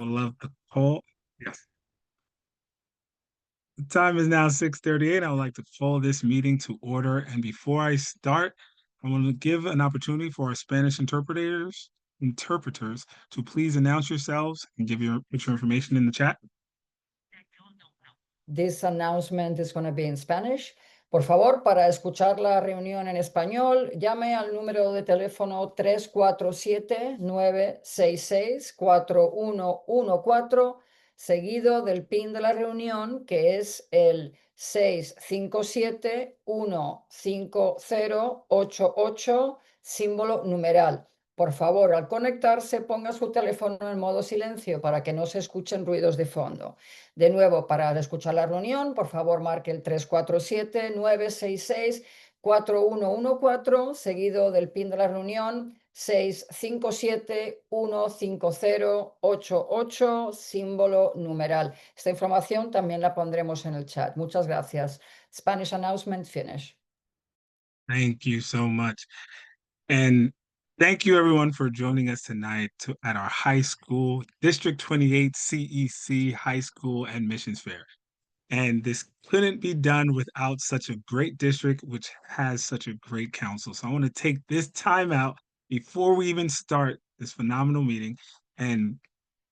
I love the call. Yes. The time is now 6:38. I would like to call this meeting to order. And before I start, I want to give an opportunity for our Spanish interpreters to please announce yourselves and put your information in the chat. This announcement is going to be in Spanish. Por favor, para escuchar la reunión en español, llame al número de teléfono 347-966-4114, seguido del PIN de la reunión, que es el 657-15088, símbolo numeral. Por favor, al conectarse, ponga su teléfono en modo silencio para que no se escuchen ruidos de fondo. De nuevo, para escuchar la reunión, por favor, marque el 347-966-4114, seguido del PIN de la reunión 657-15088, símbolo numeral. Esta información también la pondremos en el chat. Muchas gracias. Spanish announcement finished. Thank you so much. And thank you everyone for joining us tonight at our high school, District 28 CEC High School Admissions Fair. And this couldn't be done without such a great district, which has such a great council. So I want to take this time out before we even start this phenomenal meeting and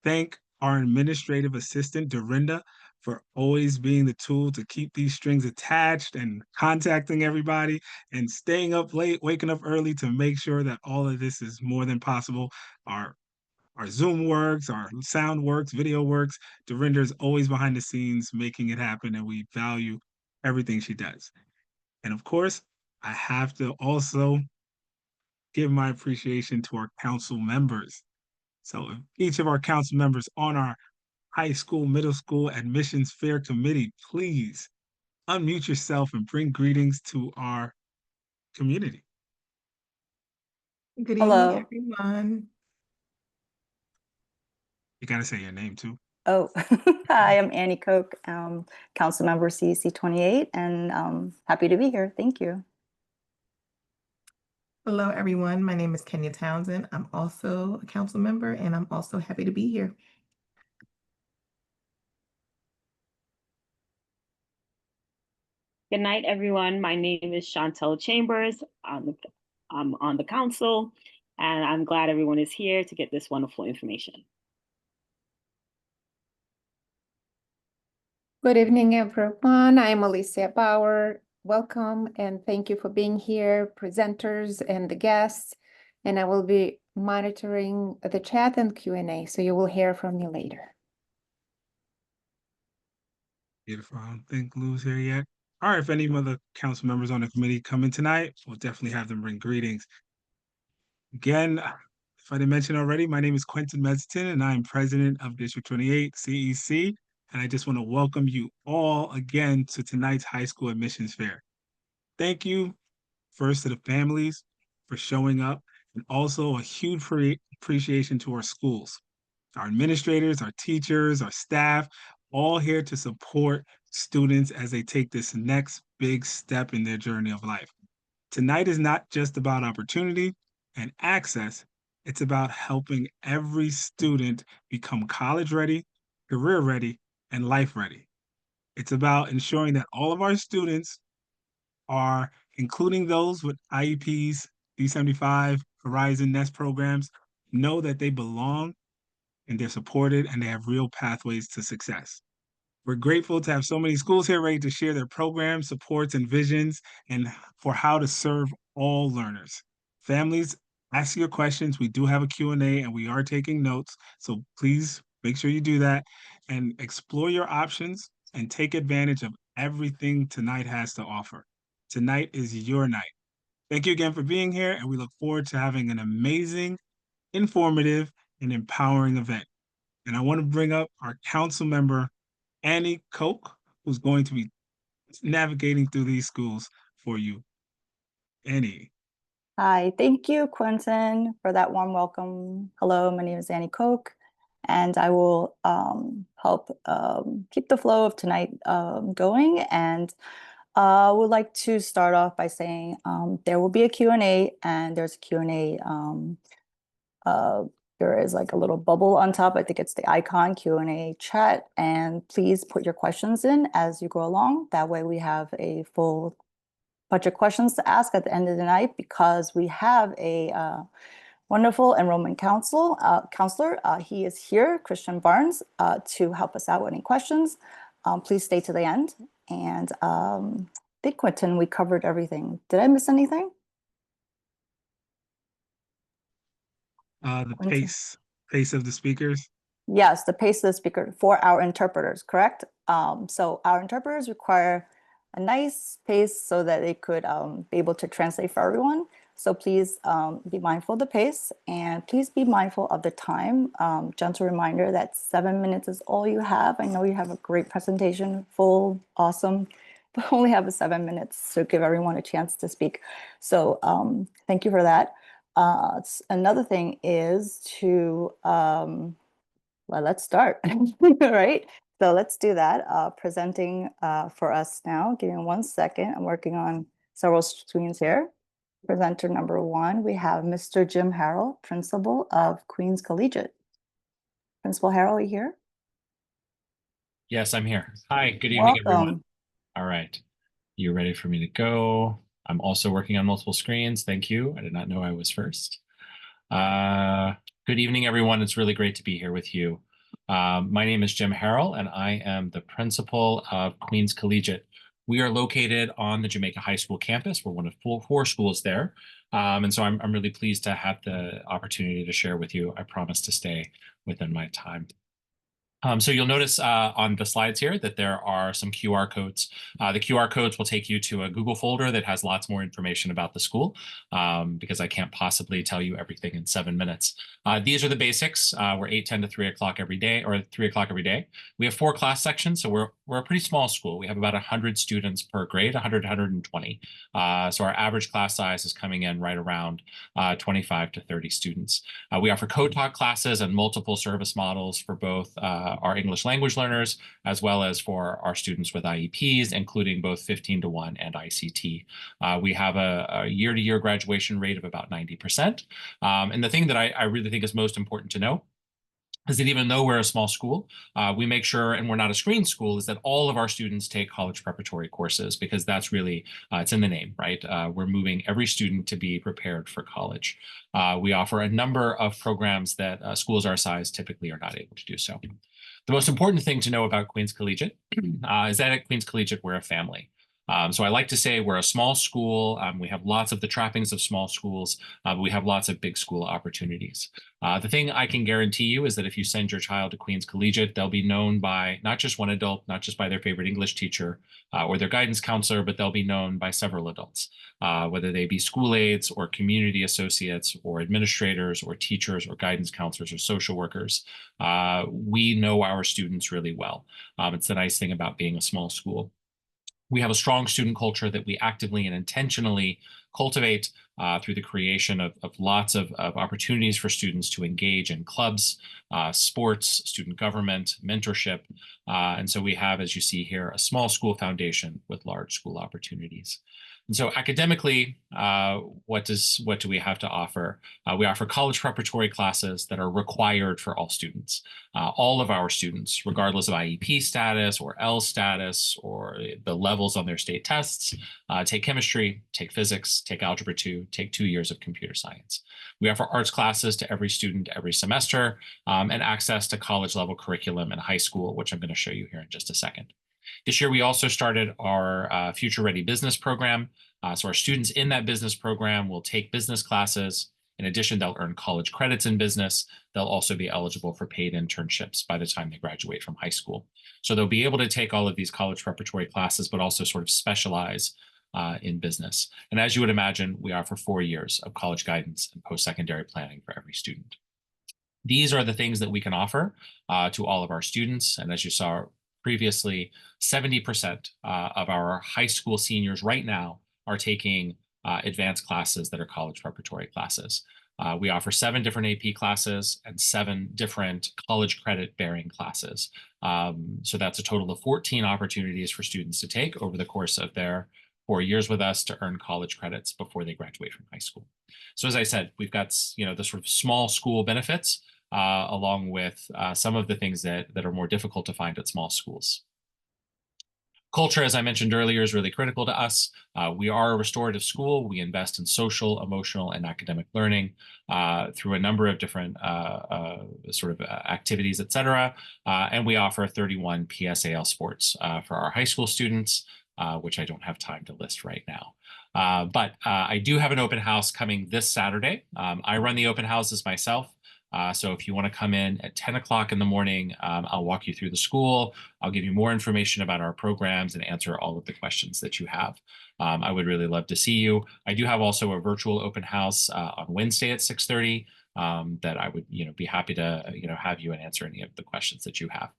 thank our administrative assistant, Dorinda, for always being the tool to keep these strings attached and contacting everybody and staying up late, waking up early to make sure that all of this is more than possible. Our Zoom works, our sound works, video works. Dorinda's always behind the scenes making it happen, and we value everything she does. And of course, I have to also give my appreciation to our council members. So if each of our council members on our high school, middle school admissions fair committee, please unmute yourself and bring greetings to our community. Good Hello. evening, everyone. You got to say your name too. Oh, hi, I'm Annie Koch, council member CEC 28, and happy to be here. Thank you. Hello, everyone. My name is Kenya Townsend. I'm also a council member, and I'm also happy to be here. Good night, everyone. My name is Chantel Chambers. I'm on the council, and I'm glad everyone is here to get this wonderful information. Good evening, everyone. I'm Alicia Bauer. Welcome and thank you for being here, presenters and the guests. And I will be monitoring the chat and Q&A, so you will hear from me later. Beautiful. I don't think Lou's here yet. All right, if any other council members on the committee come in tonight, we'll definitely have them bring greetings. Again, if I didn't mention already, my name is Quentin Meziton, and I'm president of District 28 CEC. And I just want to welcome you all again to tonight's high school admissions fair. Thank you first to the families for showing up, and also a huge appreciation to our schools, our administrators, our teachers, our staff, all here to support students as they take this next big step in their journey of life. Tonight is not just about opportunity and access, it's about helping every student become college ready, career ready, and life ready. It's about ensuring that all of our students are, including those with IEPs, D75, Horizon, NEST programs, know that they belong and they're supported and they have real pathways to success. We're grateful to have so many schools here ready to share their programs, supports, and visions and for how to serve all learners. Families, ask your questions. We do have a Q&A and we are taking notes, so please make sure you do that and explore your options and take advantage of everything tonight has to offer. Tonight is your night. Thank you again for being here, and we look forward to having an amazing, informative, and empowering event. And I want to bring up our council member, Annie Koch, who's going to be navigating through these schools for you. Annie. Hi, thank you, Quentin, for that warm welcome. Hello, my name is Annie Koch, and I will help keep the flow of tonight going. And would like to start off by saying there will be a Q&A, and there's a Q&A there is like a little bubble on top. I think it's the icon Q&A chat. And please put your questions in as you go along. That way we have a full bunch of questions to ask at the end of the night, because we have a wonderful enrollment counselor. He is here, Christian Barnes, to help us out with any questions. Please stay to the end. And I think, Quentin, we covered everything. Did I miss anything? The Quentin? pace of the speakers. Yes, the pace of the speaker for our interpreters, correct? So our interpreters require a nice pace so that they could be able to translate for everyone. So please be mindful of the pace, and please be mindful of the time. Gentle reminder that 7 minutes is all you have. I know you have a great presentation, full, awesome, but only have 7 minutes to give everyone a chance to speak. So thank you for that. Another thing is to, well, let's start, right? So let's do that. Presenting for us now. Give me 1 second. I'm working on several screens here. Presenter number 1, we have Mr. Jim Harrell, principal of Queens Collegiate. Principal Harrell, are you here? Yes, I'm here. Hi, good evening, everyone. Welcome. All right, you ready for me to go? I'm also working on multiple screens. Thank you. I did not know I was first. Good evening, everyone. It's really great to be here with you. My name is Jim Harrell, and I am the principal of Queens Collegiate. We are located on the Jamaica High School campus. We're one of four schools there. And so I'm really pleased to have the opportunity to share with you. I promise to stay within my time. So you'll notice on the slides here that there are some QR codes. The QR codes will take you to a Google folder that has lots more information about the school, because I can't possibly tell you everything in 7 minutes. These are the basics. We're 8:10 to 3 o'clock every day, or 3 o'clock every day. We have 4 class sections, so we're a pretty small school. We have about 100 students per grade, 100 to 120. So our average class size is coming in right around 25 to 30 students. We offer co-taught classes and multiple service models for both our English language learners, as well as for our students with IEPs, including both 15-1 and ICT. We have a year-to-year graduation rate of about 90%. And the thing that I really think is most important to know is that even though we're a small school, we make sure, and we're not a screen school, is that all of our students take college preparatory courses, because that's really, it's in the name, right? We're moving every student to be prepared for college. We offer a number of programs that schools our size typically are not able to do so. The most important thing to know about Queens Collegiate is that at Queens Collegiate, we're a family. So I like to say we're a small school. We have lots of the trappings of small schools, but we have lots of big school opportunities. The thing I can guarantee you is that if you send your child to Queens Collegiate, they'll be known by not just one adult, not just by their favorite English teacher or their guidance counselor, but they'll be known by several adults, whether they be school aides or community associates or administrators or teachers or guidance counselors or social workers. We know our students really well. It's the nice thing about being a small school. We have a strong student culture that we actively and intentionally cultivate through the creation of lots of opportunities for students to engage in clubs, sports, student government, mentorship. And so we have, as you see here, a small school foundation with large school opportunities. And so academically, what do we have to offer? We offer college preparatory classes that are required for all students. All of our students, regardless of IEP status or L status or the levels on their state tests, take chemistry, take physics, take algebra 2, take 2 years of computer science. We offer arts classes to every student every semester, and access to college level curriculum in high school, which I'm going to show you here in just a second. This year, we also started our Future Ready Business program. So our students in that business program will take business classes. In addition, they'll earn college credits in business. They'll also be eligible for paid internships by the time they graduate from high school. So they'll be able to take all of these college preparatory classes, but also sort of specialize in business. And as you would imagine, we offer 4 years of college guidance and post-secondary planning for every student. These are the things that we can offer to all of our students. And as you saw previously, 70% of our high school seniors right now are taking advanced classes that are college preparatory classes. We offer 7 different AP classes and 7 different college credit bearing classes. So that's a total of 14 opportunities for students to take over the course of their 4 years with us to earn college credits before they graduate from high school. So as I said, we've got, the sort of small school benefits along with some of the things that are more difficult to find at small schools. Culture, as I mentioned earlier, is really critical to us. We are a restorative school. We invest in social, emotional, and academic learning through a number of different activities, et cetera. And we offer 31 PSAL sports for our high school students, which I don't have time to list right now. But I do have an open house coming this Saturday. I run the open houses myself. So if you want to come in at 10 o'clock in the morning, I'll walk you through the school. I'll give you more information about our programs and answer all of the questions that you have. I would really love to see you. I do have also a virtual open house on Wednesday at 6:30 that I would be happy to have you and answer any of the questions that you have.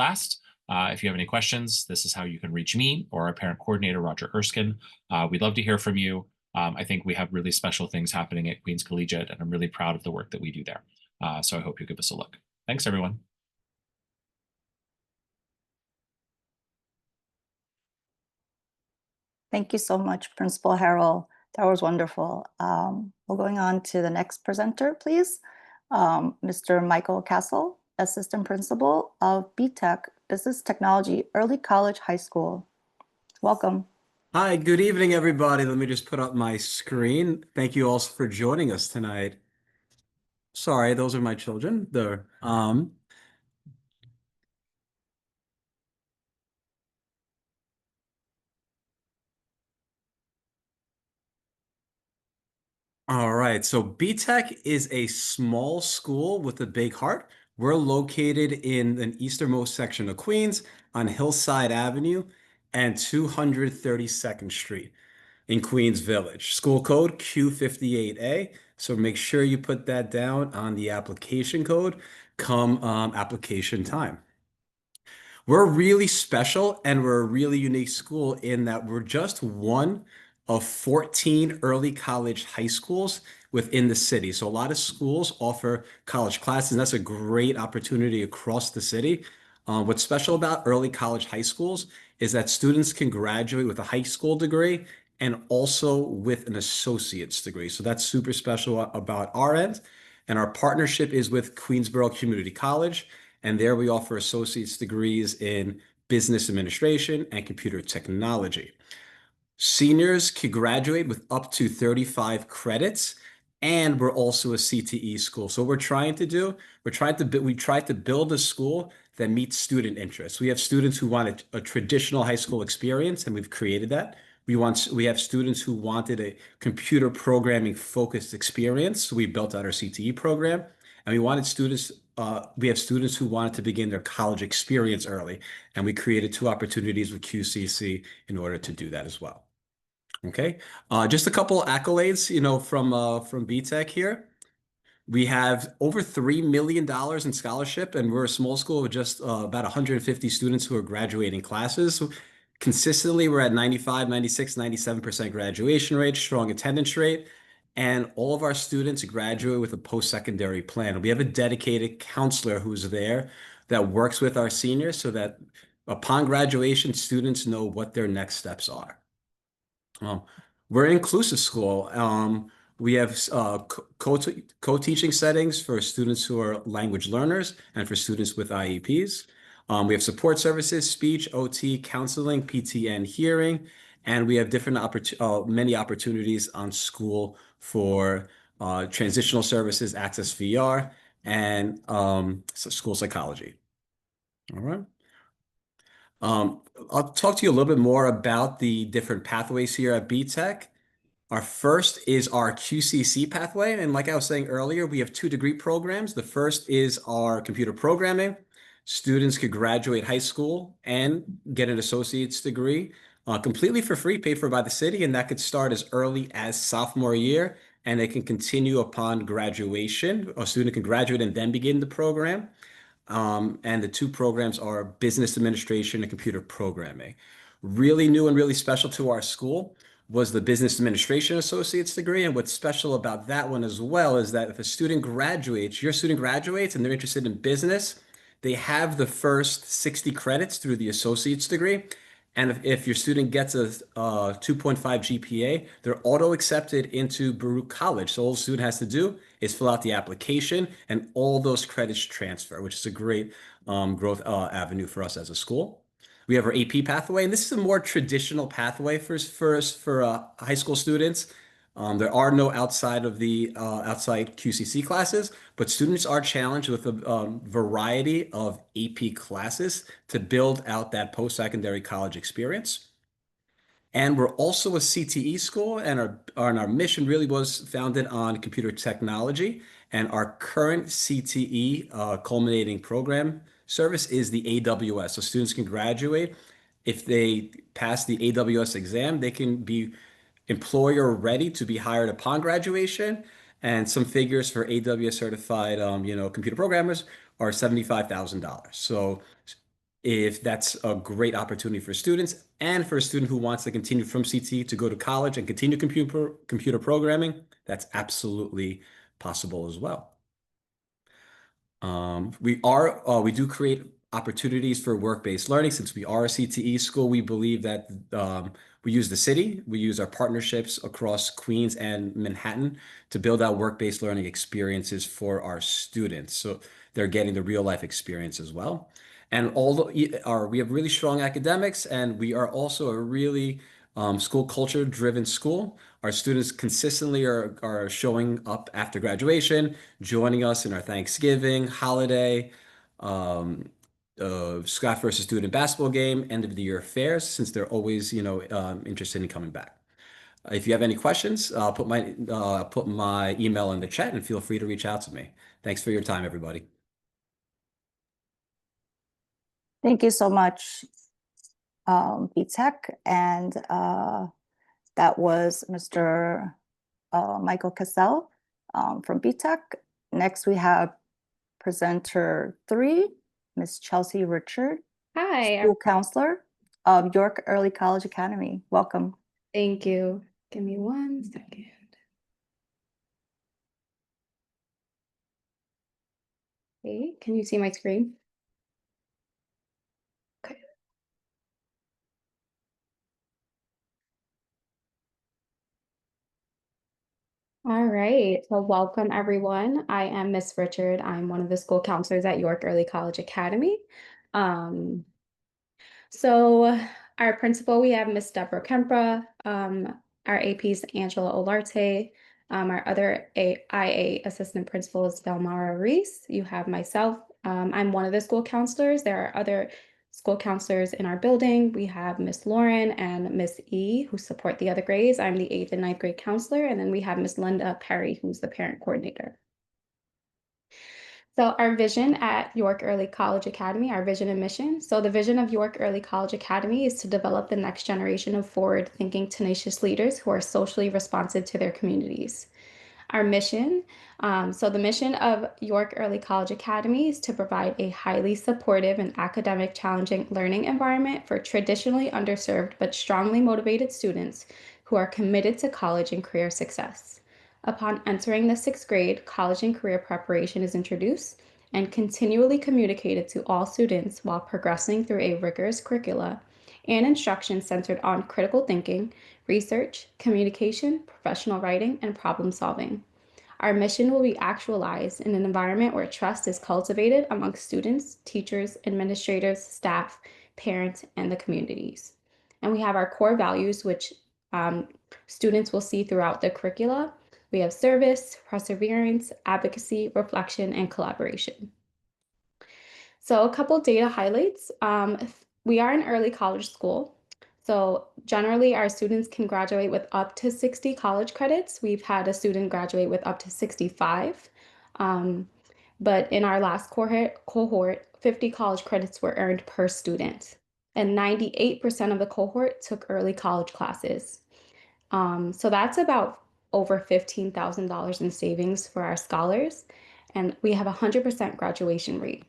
Last, if you have any questions, this is how you can reach me or our parent coordinator, Roger Erskine. We'd love to hear from you. I think we have really special things happening at Queens Collegiate, and I'm really proud of the work that we do there. So I hope you give us a look. Thanks, everyone. Thank you so much, Principal Harrell. That was wonderful. We're going on to the next presenter, please. Mr. Michael Castle, Assistant Principal of BTech, Business Technology, Early College High School. Welcome. Hi, good evening, everybody. Let me just put up my screen. Thank you all for joining us tonight. Sorry, those are my children. They're all right. So BTech is a small school with a big heart. We're located in an easternmost section of Queens on Hillside Avenue and 232nd Street in Queens Village. School code Q58A. So make sure you put that down on the application code come application time. We're really special and we're a really unique school in that we're just one of 14 early college high schools within the city. So a lot of schools offer college classes, and that's a great opportunity across the city. What's special about early college high schools is that students can graduate with a high school degree and also with an associate's degree. So that's super special about our end. And our partnership is with Queensborough Community College. And there we offer associate's degrees in business administration and computer technology. Seniors can graduate with up to 35 credits, and we're also a CTE school. So what we're trying to do, we try to build a school that meets student interests. We have students who want a traditional high school experience, and we've created that. We have students who wanted a computer programming focused experience. So we built out our CTE program, and we have students who wanted to begin their college experience early, and we created 2 opportunities with QCC in order to do that as well. Okay, just a couple accolades, from BTech here. We have over $3 million in scholarship, and we're a small school with just about 150 students who are graduating classes. So consistently, we're at 95, 96, 97% graduation rate, strong attendance rate, and all of our students graduate with a post-secondary plan. We have a dedicated counselor who's there that works with our seniors so that upon graduation, students know what their next steps are. We're an inclusive school. We have co-teaching settings for students who are language learners and for students with IEPs. We have support services, speech, OT, counseling, PT, and hearing. And we have many opportunities on school for transitional services, Access VR, and school psychology. All right. I'll talk to you a little bit more about the different pathways here at BTech. Our first is our QCC pathway. And like I was saying earlier, we have 2 degree programs. The first is our computer programming. Students could graduate high school and get an associate's degree completely for free, paid for by the city. And that could start as early as sophomore year. And they can continue upon graduation. A student can graduate and then begin the program. And the 2 programs are business administration and computer programming. Really new and really special to our school was the business administration associate's degree. And what's special about that one as well is that if your student graduates and they're interested in business, they have the first 60 credits through the associate's degree. And if your student gets a 2.5 GPA, they're auto accepted into Baruch College. So all the student has to do is fill out the application and all those credits transfer, which is a great growth avenue for us as a school. We have our AP pathway, and this is a more traditional pathway for high school students. There are no outside QCC classes, but students are challenged with a variety of AP classes to build out that post-secondary college experience. And we're also a CTE school, and our mission really was founded on computer technology. And our current CTE culminating program service is the AWS. So students can graduate. If they pass the AWS exam, they can be employer ready to be hired upon graduation. And some figures for AWS certified, computer programmers are $75,000. So if that's a great opportunity for students and for a student who wants to continue from CT to go to college and continue computer programming, that's absolutely possible as well. We do create opportunities for work-based learning. Since we are a CTE school, we believe that we use the city, we use our partnerships across Queens and Manhattan to build out work-based learning experiences for our students. So they're getting the real life experience as well. And we have really strong academics, and we are also a really school culture driven school. Our students consistently are showing up after graduation, joining us in our Thanksgiving holiday, Scott versus student basketball game, end of the year fairs, since they're always, interested in coming back. If you have any questions, I'll put my email in the chat and feel free to reach out to me. Thanks for your time, everybody. Thank you so much, BTech. And that was Mr. Michael Cassell from BTech. Next, we have presenter 3, Ms. Chelsea Richard, Hi, school counselor of York Early College Academy. Welcome. thank you. Give me 1 second. Okay, can you see my screen? Okay. All right, well, welcome everyone. I am Miss Richard. I'm one of the school counselors at York Early College Academy. So our principal, we have Miss Deborah Kempra, our APs, Angela Olarte, our other IA assistant principal is Delmara Reese. You have myself. I'm one of the school counselors. There are other school counselors in our building. We have Miss Lauren and Miss E who support the other grades. I'm the 8th and 9th grade counselor. And then we have Miss Linda Perry, who's the parent coordinator. So our vision at York Early College Academy, our vision and mission. So the vision of York Early College Academy is to develop the next generation of forward-thinking, tenacious leaders who are socially responsive to their communities. Our mission, so the mission of York Early College Academy is to provide a highly supportive and academic challenging learning environment for traditionally underserved but strongly motivated students who are committed to college and career success. Upon entering the 6th grade, college and career preparation is introduced and continually communicated to all students while progressing through a rigorous curricula and instruction centered on critical thinking, research, communication, professional writing, and problem solving. Our mission will be actualized in an environment where trust is cultivated amongst students, teachers, administrators, staff, parents, and the communities. And we have our core values, which students will see throughout the curricula. We have service, perseverance, advocacy, reflection, and collaboration. So a couple data highlights. We are an early college school. So generally our students can graduate with up to 60 college credits. We've had a student graduate with up to 65. But in our last cohort, 50 college credits were earned per student. And 98% of the cohort took early college classes. So that's about over $15,000 in savings for our scholars. And we have a 100% graduation rate.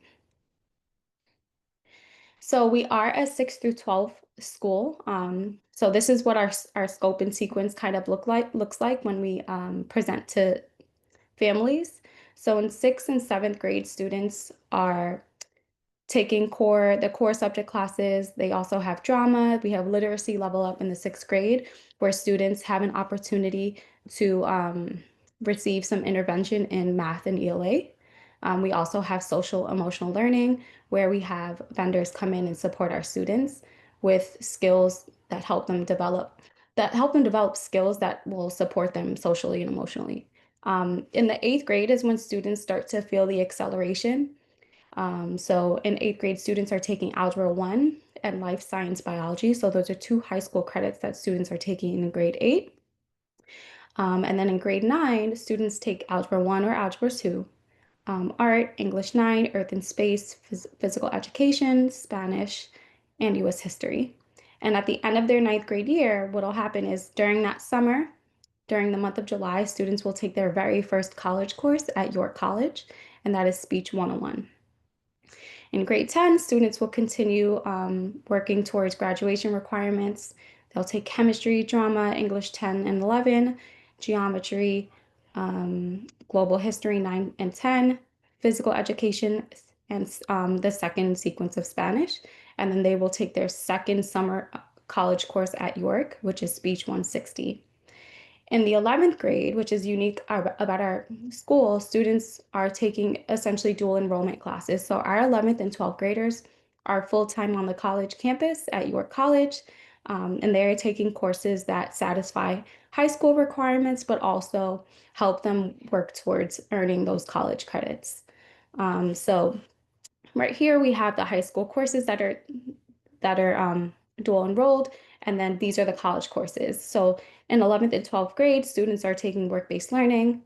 So we are a 6 through 12 school. So this is what our scope and sequence kind of looks like when we present to families. So in 6th and 7th grade, students are taking the core subject classes. They also have drama. We have literacy level up in the 6th grade, where students have an opportunity to receive some intervention in math and ELA. We also have social emotional learning, where we have vendors come in and support our students with skills that help them develop skills that will support them socially and emotionally. In the 8th grade is when students start to feel the acceleration. So in 8th grade, students are taking Algebra 1 and Life Science Biology. So those are 2 high school credits that students are taking in grade 8. And then in grade 9, students take Algebra 1 or Algebra 2, Art, English 9, Earth and Space, Physical Education, Spanish, and US History. And at the end of their 9th grade year, what will happen is during that summer, during the month of July, students will take their very first college course at York College, and that is Speech 101. In grade 10, students will continue working towards graduation requirements. They'll take chemistry, drama, English 10 and 11, geometry, global history 9 and 10, physical education, and the second sequence of Spanish. And then they will take their second summer college course at York, which is Speech 160. In the 11th grade, which is unique about our school, students are taking essentially dual enrollment classes. So our 11th and 12th graders are full-time on the college campus at York College, and they're taking courses that satisfy high school requirements, but also help them work towards earning those college credits. So right here we have the high school courses that are dual enrolled, and then these are the college courses. So in 11th and 12th grade, students are taking work-based learning.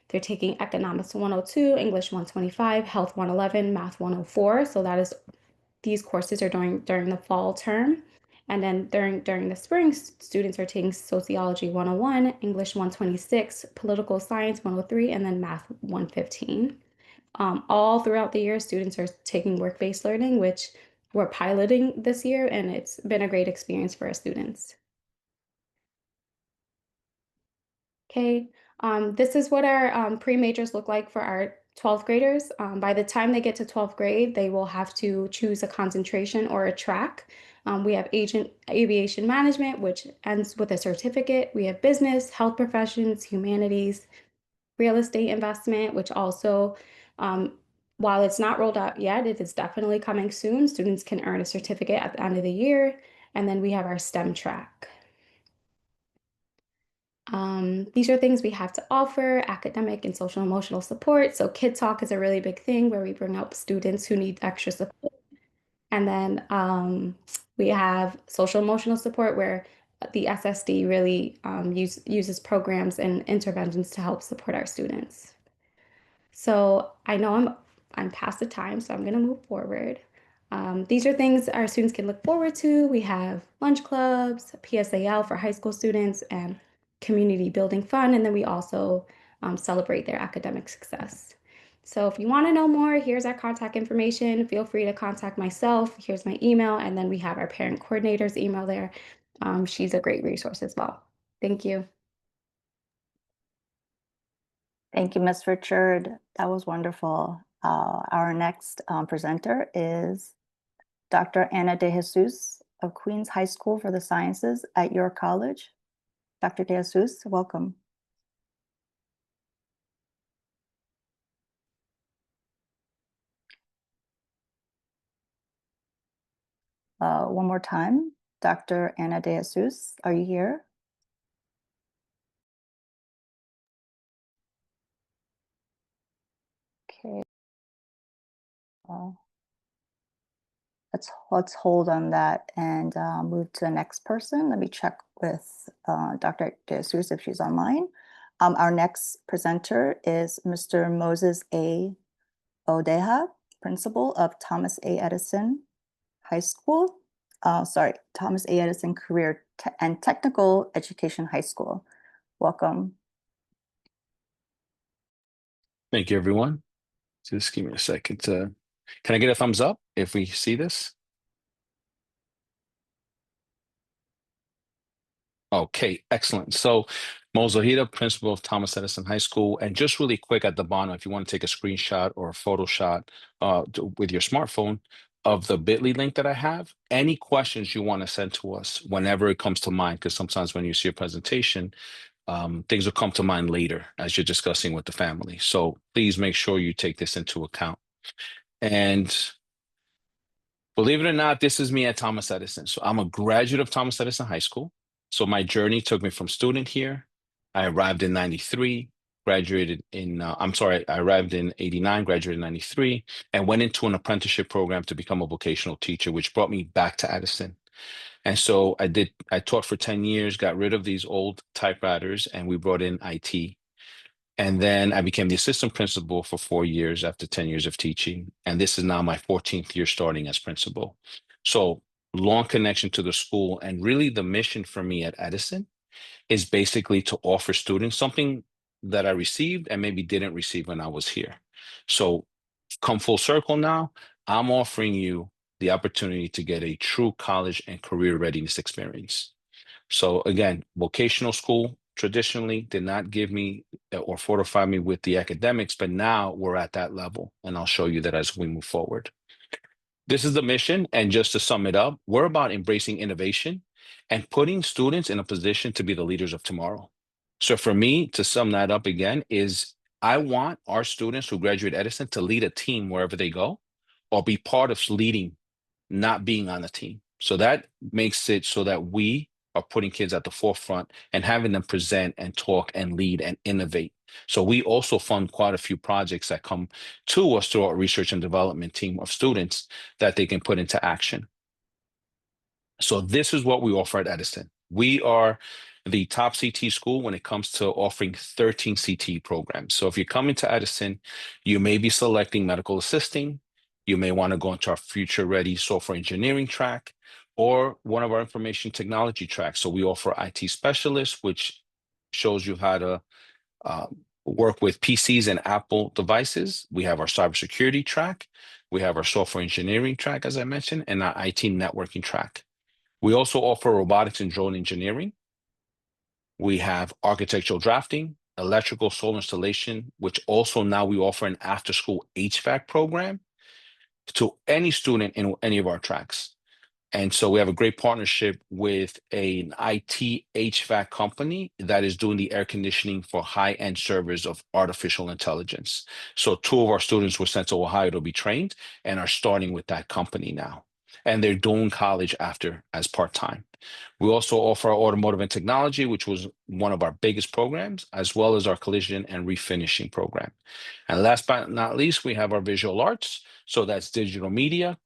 They're taking Economics 102, English 125, Health 111, Math 104. So these courses are during the fall term. And then during the spring, students are taking Sociology 101, English 126, Political Science 103, and then Math 115. All throughout the year, students are taking work-based learning, which we're piloting this year, and it's been a great experience for our students. Okay, this is what our pre-majors look like for our 12th graders. By the time they get to 12th grade, they will have to choose a concentration or a track. We have aviation management, which ends with a certificate. We have business, health professions, humanities, real estate investment, which also, while it's not rolled out yet, it is definitely coming soon. Students can earn a certificate at the end of the year. And then we have our STEM track. These are things we have to offer: academic and social emotional support. So Kid Talk is a really big thing where we bring up students who need extra support. And then we have social emotional support, where the SSD really uses programs and interventions to help support our students. So I know I'm past the time, so I'm going to move forward. These are things our students can look forward to. We have lunch clubs, PSAL for high school students, and community building fun. And then we also celebrate their academic success. So if you want to know more, here's our contact information. Feel free to contact myself. Here's my email. And then we have our parent coordinator's email there. She's a great resource as well. Thank you. Thank you, Ms. Richard. That was wonderful. Our next presenter is Dr. Ana de Jesus of Queens High School for the Sciences at York College. Dr. de Jesus, welcome. One more time, Dr. Ana de Jesus, are you here? Okay. Let's hold on that and move to the next person. Let me check with Dr. de Jesus if she's online. Our next presenter is Mr. Moses A. Odeja, principal of Thomas A. Edison High School. Thomas A. Edison Career and Technical Education High School. Welcome. Thank you, everyone. Just give me a second. Can I get a thumbs up if we see this? Okay, excellent. So Mozohida, principal of Thomas Edison High School. And just really quick at the bottom, if you want to take a screenshot or a photo shot with your smartphone of the bit.ly link that I have, any questions you want to send to us whenever it comes to mind, because sometimes when you see a presentation, things will come to mind later as you're discussing with the family. So please make sure you take this into account. And believe it or not, this is me at Thomas Edison. So I'm a graduate of Thomas Edison High School. So my journey took me from student here. I arrived in 93, graduated in, I arrived in 89, graduated in 93, and went into an apprenticeship program to become a vocational teacher, which brought me back to Edison. And so I taught for 10 years, got rid of these old typewriters, and we brought in IT. And then I became the assistant principal for 4 years after 10 years of teaching. And this is now my 14th year starting as principal. So long connection to the school. And really the mission for me at Edison is basically to offer students something that I received and maybe didn't receive when I was here. So come full circle now, I'm offering you the opportunity to get a true college and career readiness experience. So again, vocational school traditionally did not give me or fortify me with the academics, but now we're at that level, and I'll show you that as we move forward. This is the mission, and just to sum it up, we're about embracing innovation and putting students in a position to be the leaders of tomorrow. So for me, to sum that up again, is I want our students who graduate Edison to lead a team wherever they go, or be part of leading, not being on a team. So that makes it so that we are putting kids at the forefront and having them present and talk and lead and innovate. So we also fund quite a few projects that come to us through our research and development team of students that they can put into action. So this is what we offer at Edison. We are the top CT school when it comes to offering 13 CT programs. So if you're coming to Edison, you may be selecting medical assisting, you may want to go into our future ready software engineering track, or one of our information technology tracks. So we offer IT specialists, which shows you how to work with PCs and Apple devices. We have our cybersecurity track. We have our software engineering track, as I mentioned, and our IT networking track. We also offer robotics and drone engineering. We have architectural drafting, electrical solar installation, which also now we offer an after-school HVAC program to any student in any of our tracks. And so we have a great partnership with an IT HVAC company that is doing the air conditioning for high-end servers of artificial intelligence. So 2 of our students were sent to Ohio to be trained and are starting with that company now. And they're doing college after as part-time. We also offer our automotive and technology, which was one of our biggest programs, as well as our collision and refinishing program. And last but not least, we have our visual arts. So that's digital media,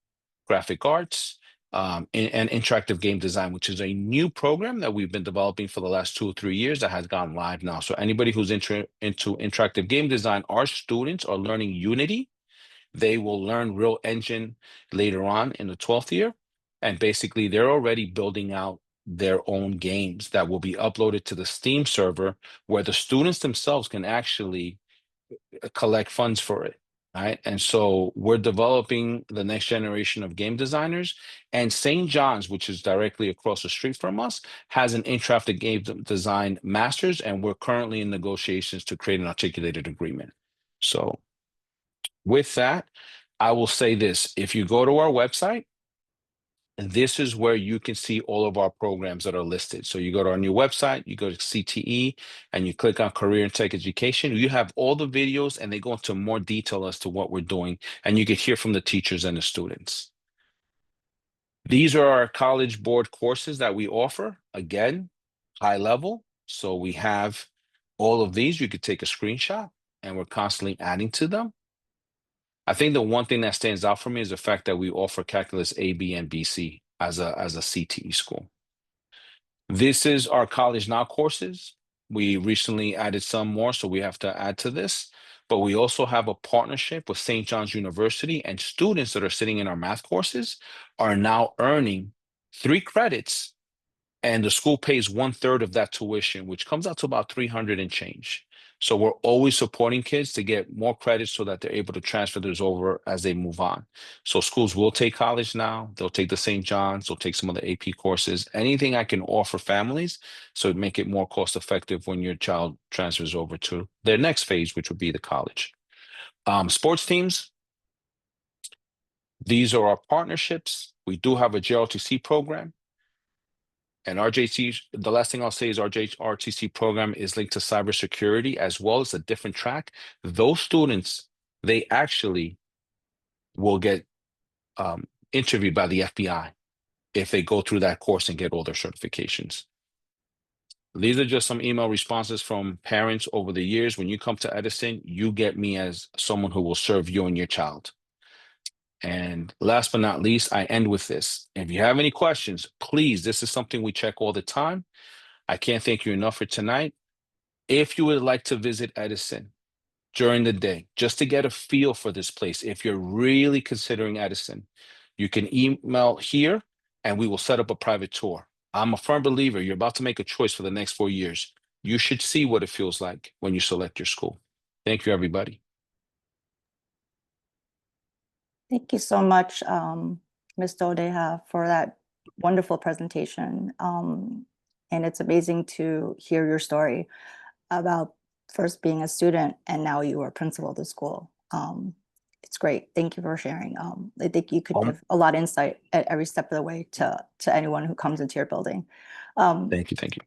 graphic arts, and interactive game design, which is a new program that we've been developing for the last 2 or 3 years that has gone live now. So anybody who's into interactive game design, our students are learning Unity. They will learn Real Engine later on in the 12th year. And basically, they're already building out their own games that will be uploaded to the Steam server where the students themselves can actually collect funds for it. Right. And so we're developing the next generation of game designers. And St. John's, which is directly across the street from us, has an interactive game design master's. And we're currently in negotiations to create an articulated agreement. So with that, I will say this. If you go to our website, this is where you can see all of our programs that are listed. So you go to our new website, you go to CTE, and you click on Career and Tech Education. You have all the videos, and they go into more detail as to what we're doing, and you can hear from the teachers and the students. These are our College Board courses that we offer. Again, high level. So we have all of these. You could take a screenshot, and we're constantly adding to them. I think the one thing that stands out for me is the fact that we offer calculus A, B, and BC as a CTE school. This is our College Now courses. We recently added some more, so we have to add to this. But we also have a partnership with St. John's University, and students that are sitting in our math courses are now earning 3 credits, and the school pays 1/3 of that tuition, which comes out to about $300 and change. So we're always supporting kids to get more credits so that they're able to transfer those over as they move on. So schools will take college now. They'll take the St. John's. They'll take some of the AP courses. Anything I can offer families so make it more cost effective when your child transfers over to their next phase, which would be the college. Sports teams. These are our partnerships. We do have a JRTC program. And RJC, the last thing I'll say is our RTC program is linked to cybersecurity as well as a different track. Those students, they actually will get interviewed by the FBI if they go through that course and get all their certifications. These are just some email responses from parents over the years. When you come to Edison, you get me as someone who will serve you and your child. And last but not least, I end with this. If you have any questions, please, this is something we check all the time. I can't thank you enough for tonight. If you would like to visit Edison during the day, just to get a feel for this place, if you're really considering Edison, you can email here and we will set up a private tour. I'm a firm believer you're about to make a choice for the next 4 years. You should see what it feels like when you select your school. Thank you, everybody. Thank you so much, Ms. Dodeha, for that wonderful presentation. And it's amazing to hear your story about first being a student and now you are principal of the school. It's great. Thank you for sharing. I think you could give a lot of insight at every step of the way to anyone who comes into your building. Thank you. Thank you.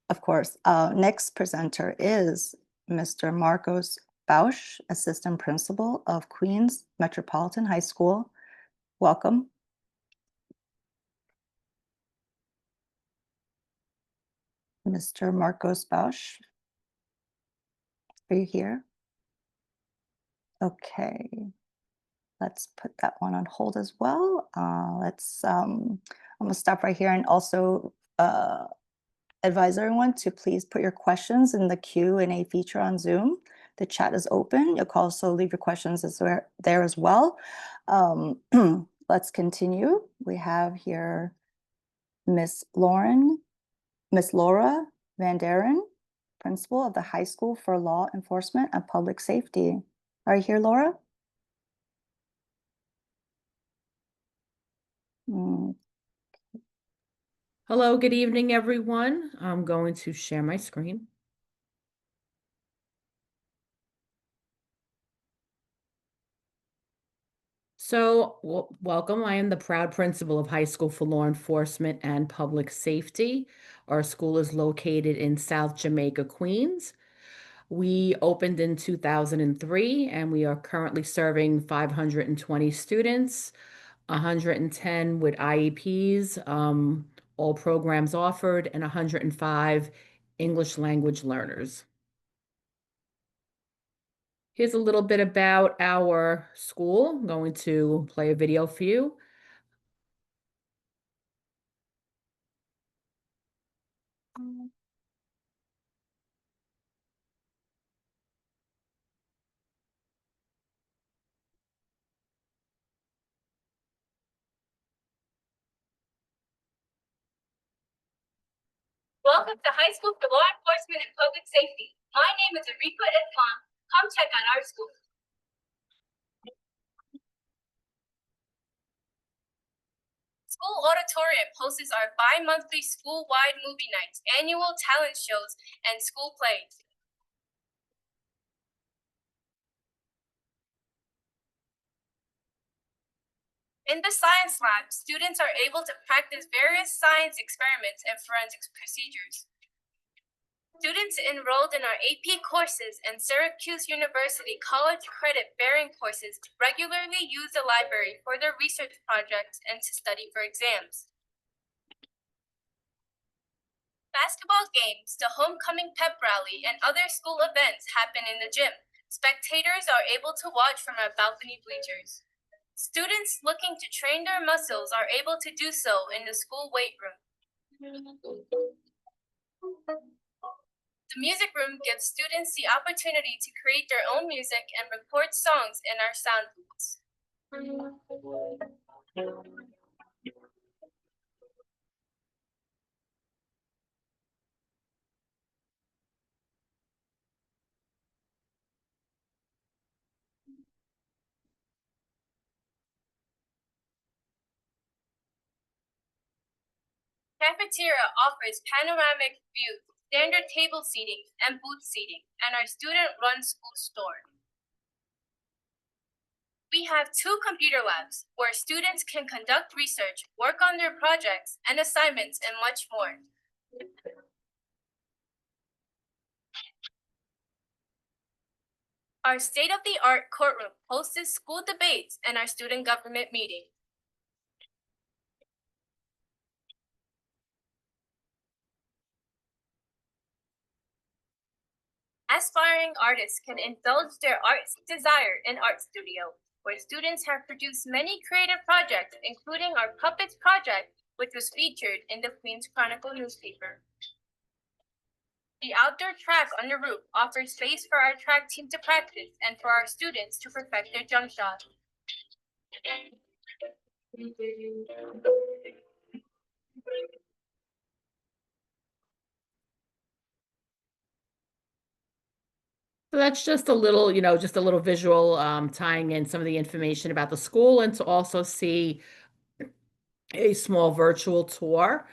Of course. Next presenter is Mr. Marcos Bausch, Assistant Principal of Queens Metropolitan High School. Welcome. Mr. Marcos Bausch, are you here? Okay, let's put that one on hold as well. I'm gonna stop right here and also advise everyone to please put your questions in the Q&A feature on Zoom. The chat is open. You can also leave your questions there as well. Let's continue. We have here Miss Laura Van Deren, Principal of the High School for Law Enforcement and Public Safety. Are you here, Laura? Hello, good evening, everyone. I'm going to share my screen. So, welcome. I am the proud principal of High School for Law Enforcement and Public Safety. Our school is located in South Jamaica, Queens. We opened in 2003, and we are currently serving 520 students, 110 with IEPs, all programs offered, and 105 English language learners. Here's a little bit about our school. I'm going to play a video for you. Welcome to High School for Law Enforcement and Public Safety. My name is Enrico Edfon. Come check out our school. School Auditorium hosts our bi-monthly school-wide movie nights, annual talent shows, and school plays. In the science lab, students are able to practice various science experiments and forensics procedures. Students enrolled in our AP courses and Syracuse University college credit-bearing courses regularly use the library for their research projects and to study for exams. Basketball games, the homecoming pep rally, and other school events happen in the gym. Spectators are able to watch from our balcony bleachers. Students looking to train their muscles are able to do so in the school weight room. The music room gives students the opportunity to create their own music and record songs in our sound booths. cafeteria offers panoramic view, standard table seating, and booth seating, and our student-run school store. We have 2 computer labs where students can conduct research, work on their projects and assignments, and much more. Our state-of-the-art courtroom hosts school debates and our student government meeting. Aspiring artists can indulge their art's desire in Art Studio, where students have produced many creative projects, including our Puppets project, which was featured in the Queens Chronicle newspaper. The outdoor track on the roof offers space for our track team to practice and for our students to perfect their jump shot. So that's just a little, just a little visual tying in some of the information about the school and to also see a small virtual tour.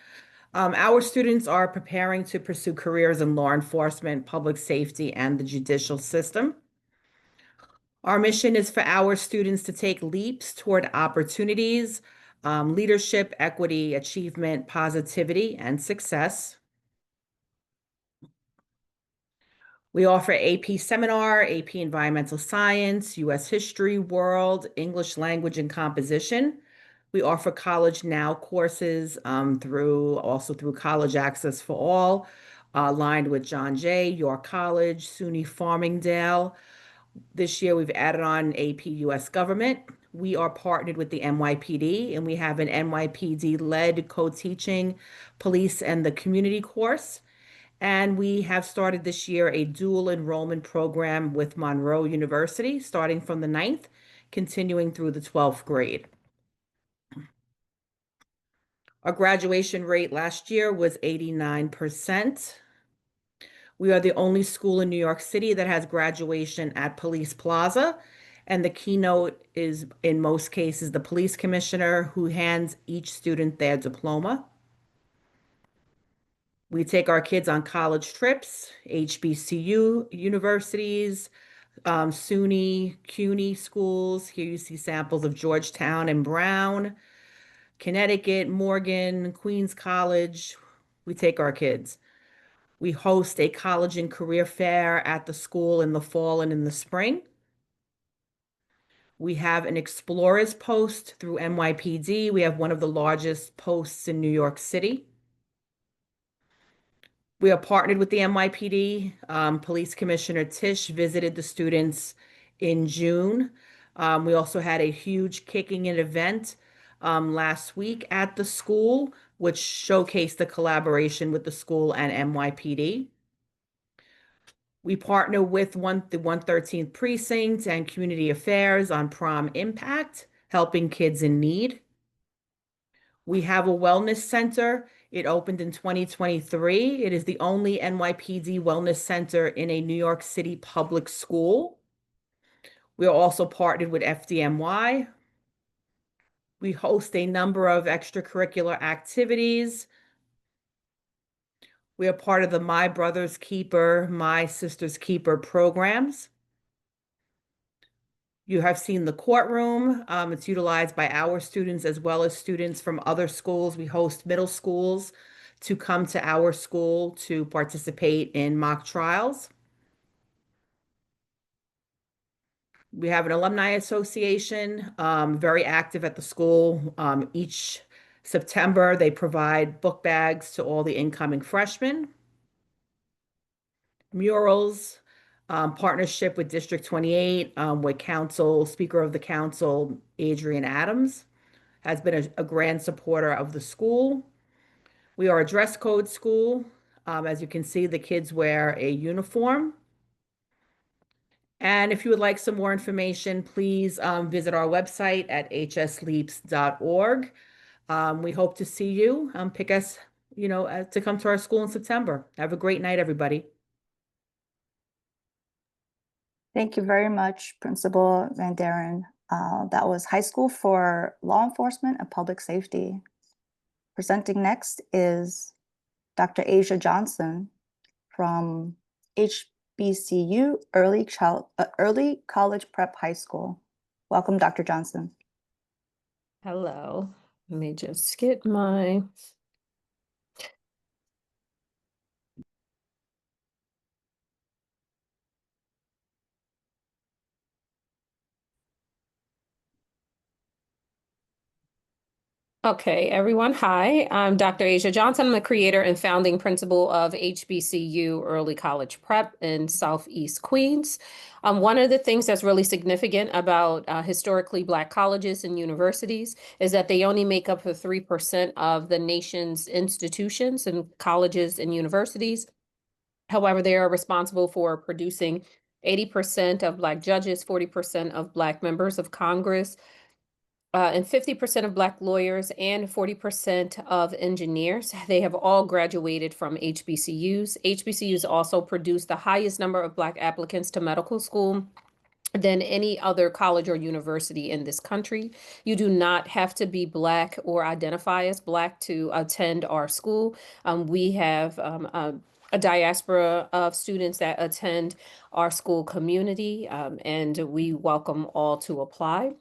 Our students are preparing to pursue careers in law enforcement, public safety, and the judicial system. Our mission is for our students to take leaps toward opportunities, leadership, equity, achievement, positivity, and success. We offer AP Seminar, AP Environmental Science, U.S. History, World, English Language and Composition. We offer College Now courses through College Access for All, aligned with John Jay, York College, SUNY Farmingdale. This year, we've added on AP U.S. Government. We are partnered with the NYPD, and we have an NYPD-led co-teaching police and the community course. And we have started this year a dual enrollment program with Monroe University, starting from the 9th, continuing through the 12th grade. Our graduation rate last year was 89%. We are the only school in New York City that has graduation at Police Plaza, and the keynote is, in most cases, the police commissioner who hands each student their diploma. We take our kids on college trips, HBCU universities, SUNY, CUNY schools. Here you see samples of Georgetown and Brown, Connecticut, Morgan, Queens College. We take our kids. We host a college and career fair at the school in the fall and in the spring. We have an Explorers post through NYPD. We have one of the largest posts in New York City. We are partnered with the NYPD. Police Commissioner Tisch visited the students in June. We also had a huge kicking in event last week at the school, which showcased the collaboration with the school and NYPD. We partner with the 113th Precinct and Community Affairs on Prom Impact, helping kids in need. We have a wellness center. It opened in 2023. It is the only NYPD wellness center in a New York City public school. We are also partnered with FDNY. We host a number of extracurricular activities. We are part of the My Brother's Keeper, My Sister's Keeper programs. You have seen the courtroom. It's utilized by our students as well as students from other schools. We host middle schools to come to our school to participate in mock trials. We have an alumni association, very active at the school. Each September, they provide book bags to all the incoming freshmen. Murals, partnership with District 28, with Speaker of the Council, Adrian Adams, has been a grand supporter of the school. We are a dress code school. As you can see, the kids wear a uniform. And if you would like some more information, please visit our website at hsleaps.org. We hope to see you. Pick us, to come to our school in September. Have a great night, everybody. Thank you very much, Principal Van Deren. That was High School for Law Enforcement and Public Safety. Presenting next is Dr. Asia Johnson from HBCU Early College Prep High School. Welcome, Dr. Johnson. Hello. Let me just get my Okay, everyone. Hi, I'm Dr. Asia Johnson. I'm the creator and founding principal of HBCU Early College Prep in Southeast Queens. One of the things that's really significant about historically Black colleges and universities is that they only make up for 3% of the nation's institutions and colleges and universities. However, they are responsible for producing 80% of Black judges, 40% of Black members of Congress, and 50% of Black lawyers and 40% of engineers. They have all graduated from HBCUs. HBCUs also produce the highest number of Black applicants to medical school than any other college or university in this country. You do not have to be Black or identify as Black to attend our school. We have a diaspora of students that attend our school community, and we welcome all to apply.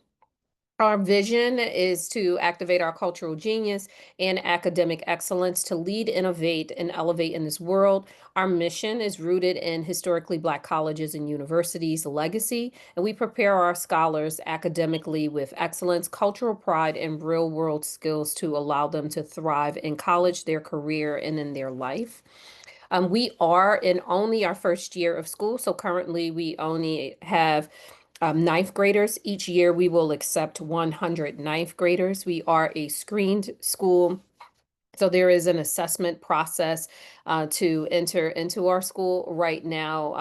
Our vision is to activate our cultural genius and academic excellence to lead, innovate, and elevate in this world. Our mission is rooted in historically Black colleges and universities' legacy, and we prepare our scholars academically with excellence, cultural pride, and real-world skills to allow them to thrive in college, their career, and in their life. We are in only our first year of school, so currently we only have ninth graders. Each year we will accept 100 ninth graders. We are a screened school, so there is an assessment process to enter into our school. Right now,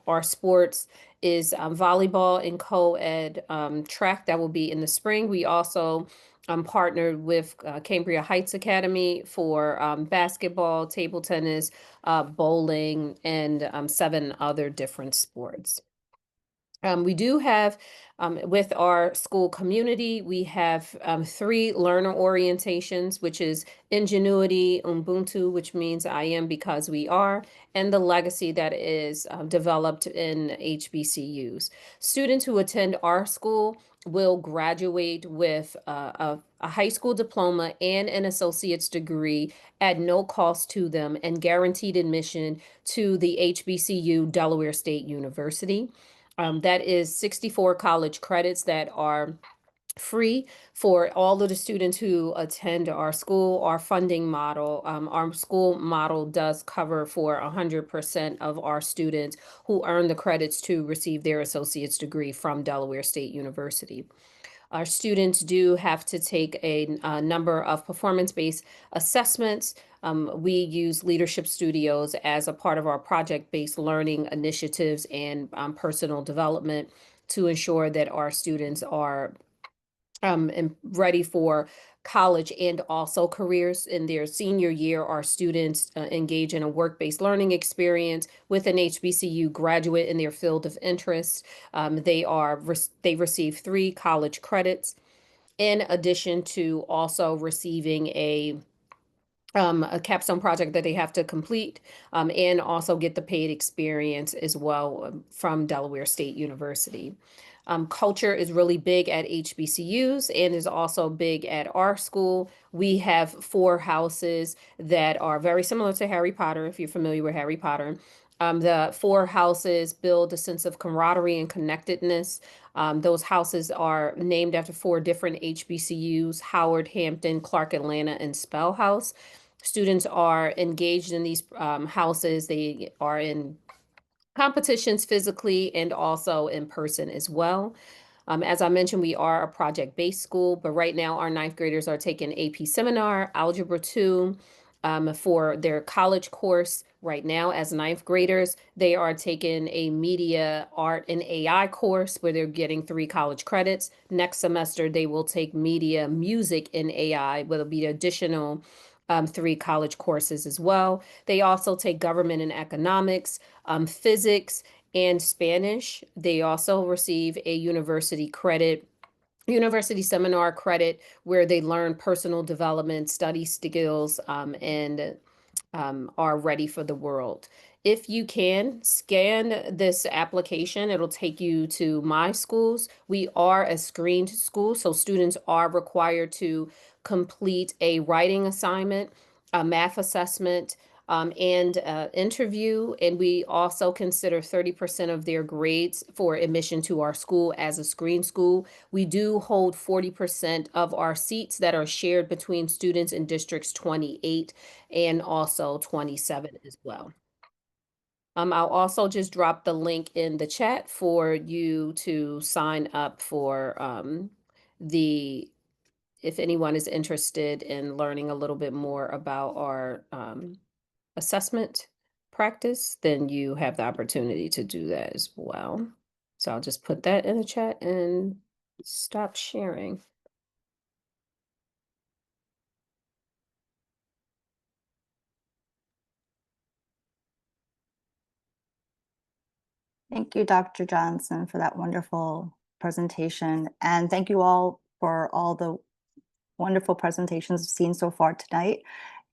our sports is volleyball and co-ed track that will be in the spring. We also partnered with Cambria Heights Academy for basketball, table tennis, bowling, and 7 other different sports. We do have, with our school community, we have 3 learner orientations, which is Ingenuity, Ubuntu, which means I am because we are, and the legacy that is developed in HBCUs. Students who attend our school will graduate with a high school diploma and an associate's degree at no cost to them and guaranteed admission to the HBCU Delaware State University. That is 64 college credits that are free for all of the students who attend our school. Our funding model, our school model does cover for 100% of our students who earn the credits to receive their associate's degree from Delaware State University. Our students do have to take a number of performance-based assessments. We use Leadership Studios as a part of our project-based learning initiatives and personal development to ensure that our students are ready for college and also careers. In their senior year, our students engage in a work-based learning experience with an HBCU graduate in their field of interest. They receive 3 college credits in addition to also receiving a capstone project that they have to complete, and also get the paid experience as well from Delaware State University. Culture is really big at HBCUs and is also big at our school. We have 4 houses that are very similar to Harry Potter, if you're familiar with Harry Potter. The 4 houses build a sense of camaraderie and connectedness. Those houses are named after 4 different HBCUs: Howard, Hampton, Clark Atlanta, and Spell House. Students are engaged in these houses. They are in competitions physically and also in person as well. As I mentioned, we are a project-based school, but right now our ninth graders are taking AP Seminar, Algebra 2, for their college course. Right now, as ninth graders, they are taking a Media, Art, and AI course where they're getting 3 college credits. Next semester, they will take Media, Music, and AI, where there'll be additional 3 college courses as well. They also take Government and Economics, Physics, and Spanish. They also receive a university credit university seminar credit where they learn personal development, study skills, and are ready for the world. If you can scan this application, it'll take you to My Schools. We are a screened school, so students are required to complete a writing assignment, a math assessment, and interview. And we also consider 30% of their grades for admission to our school as a screen school. We do hold 40% of our seats that are shared between students in districts 28 and also 27 as well. I'll also just drop the link in the chat for you to sign up for if anyone is interested in learning a little bit more about our assessment practice, then you have the opportunity to do that as well. So I'll just put that in the chat and stop sharing. Thank you, Dr. Johnson, for that wonderful presentation. And thank you all for all the wonderful presentations we've seen so far tonight.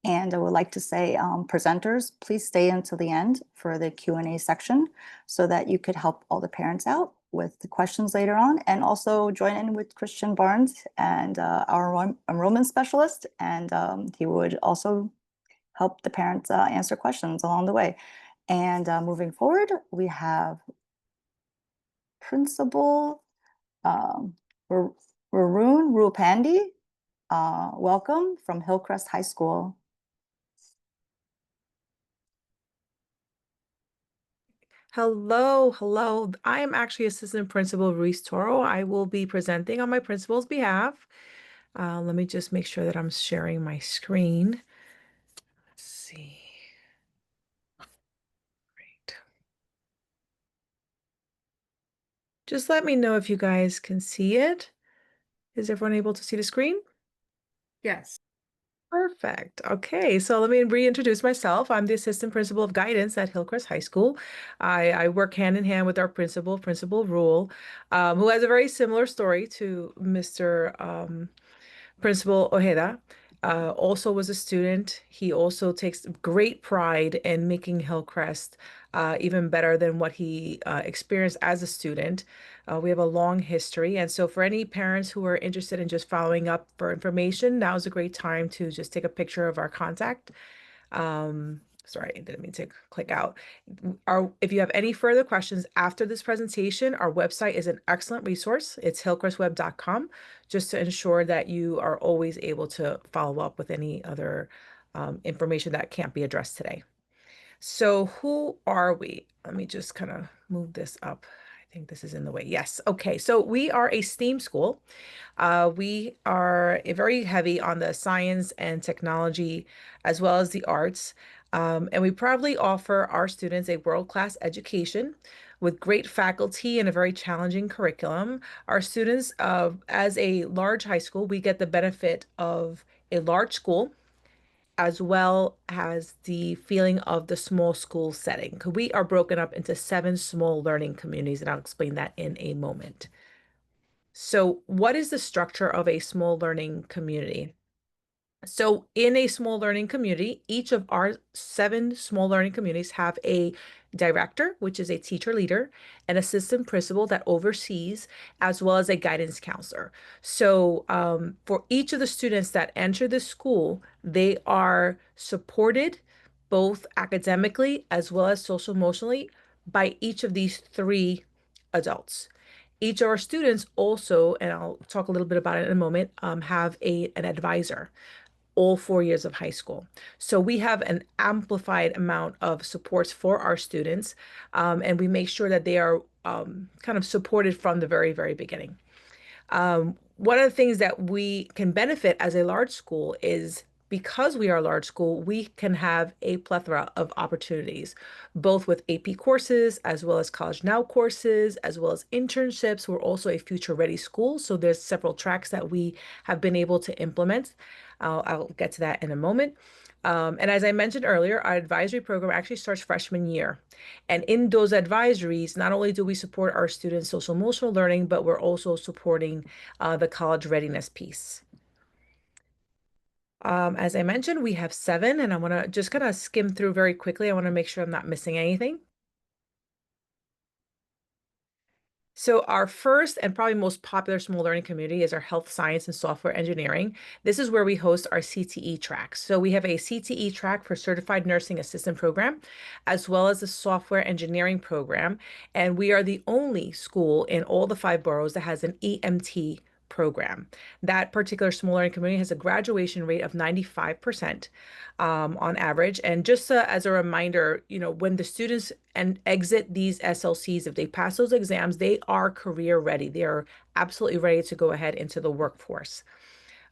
And I would like to say, presenters, please stay until the end for the Q&A section so that you could help all the parents out with the questions later on, and also join in with Christian Barnes and our enrollment specialist, and he would also help the parents answer questions along the way. And moving forward, we have Principal Varun Rupandi. Welcome from Hillcrest High School. Hello, hello. I am actually Assistant Principal Ruiz Toro. I will be presenting on my principal's behalf. Let me just make sure that I'm sharing my screen. Let's see. Great. Just let me know if you guys can see it. Is everyone able to see the screen? Yes. Perfect. Okay, so let me reintroduce myself. I'm the Assistant Principal of Guidance at Hillcrest High School. I work hand in hand with our principal, Principal Rule, who has a very similar story to Mr. Principal Ojeda. Also was a student. He also takes great pride in making Hillcrest even better than what he experienced as a student. We have a long history. And so for any parents who are interested in just following up for information, now is a great time to just take a picture of our contact. Sorry, I didn't mean to click out. If you have any further questions after this presentation, our website is an excellent resource. It's hillcrestweb.com, just to ensure that you are always able to follow up with any other information that can't be addressed today. So who are we? Let me just kind of move this up. I think this is in the way. Yes. Okay. So we are a STEAM school. We are very heavy on the science and technology as well as the arts. And we proudly offer our students a world-class education with great faculty and a very challenging curriculum. Our students, as a large high school, we get the benefit of a large school as well as the feeling of the small school setting. We are broken up into 7 small learning communities, and I'll explain that in a moment. So what is the structure of a small learning community? So in a small learning community, each of our 7 small learning communities have a director, which is a teacher leader, an assistant principal that oversees, as well as a guidance counselor. So for each of the students that enter the school, they are supported both academically as well as social emotionally by each of these 3 adults. Each of our students also, and I'll talk a little bit about it in a moment, have an advisor all 4 years of high school. So we have an amplified amount of supports for our students, and we make sure that they are kind of supported from the very, very beginning. One of the things that we can benefit as a large school is because we are a large school, we can have a plethora of opportunities, both with AP courses, as well as College Now courses, as well as internships. We're also a future ready school. So there's several tracks that we have been able to implement. I'll get to that in a moment. And as I mentioned earlier, our advisory program actually starts freshman year. And in those advisories, not only do we support our students' social emotional learning, but we're also supporting the college readiness piece. As I mentioned, we have 7, and I want to just kind of skim through very quickly. I want to make sure I'm not missing anything. So our first and probably most popular small learning community is our health science and software engineering. This is where we host our CTE tracks. So we have a CTE track for Certified Nursing Assistant program, as well as a software engineering program. And we are the only school in all the 5 boroughs that has an EMT program. That particular small learning community has a graduation rate of 95% on average. And just as a reminder, when the students exit these SLCs, if they pass those exams, they are career ready. They are absolutely ready to go ahead into the workforce.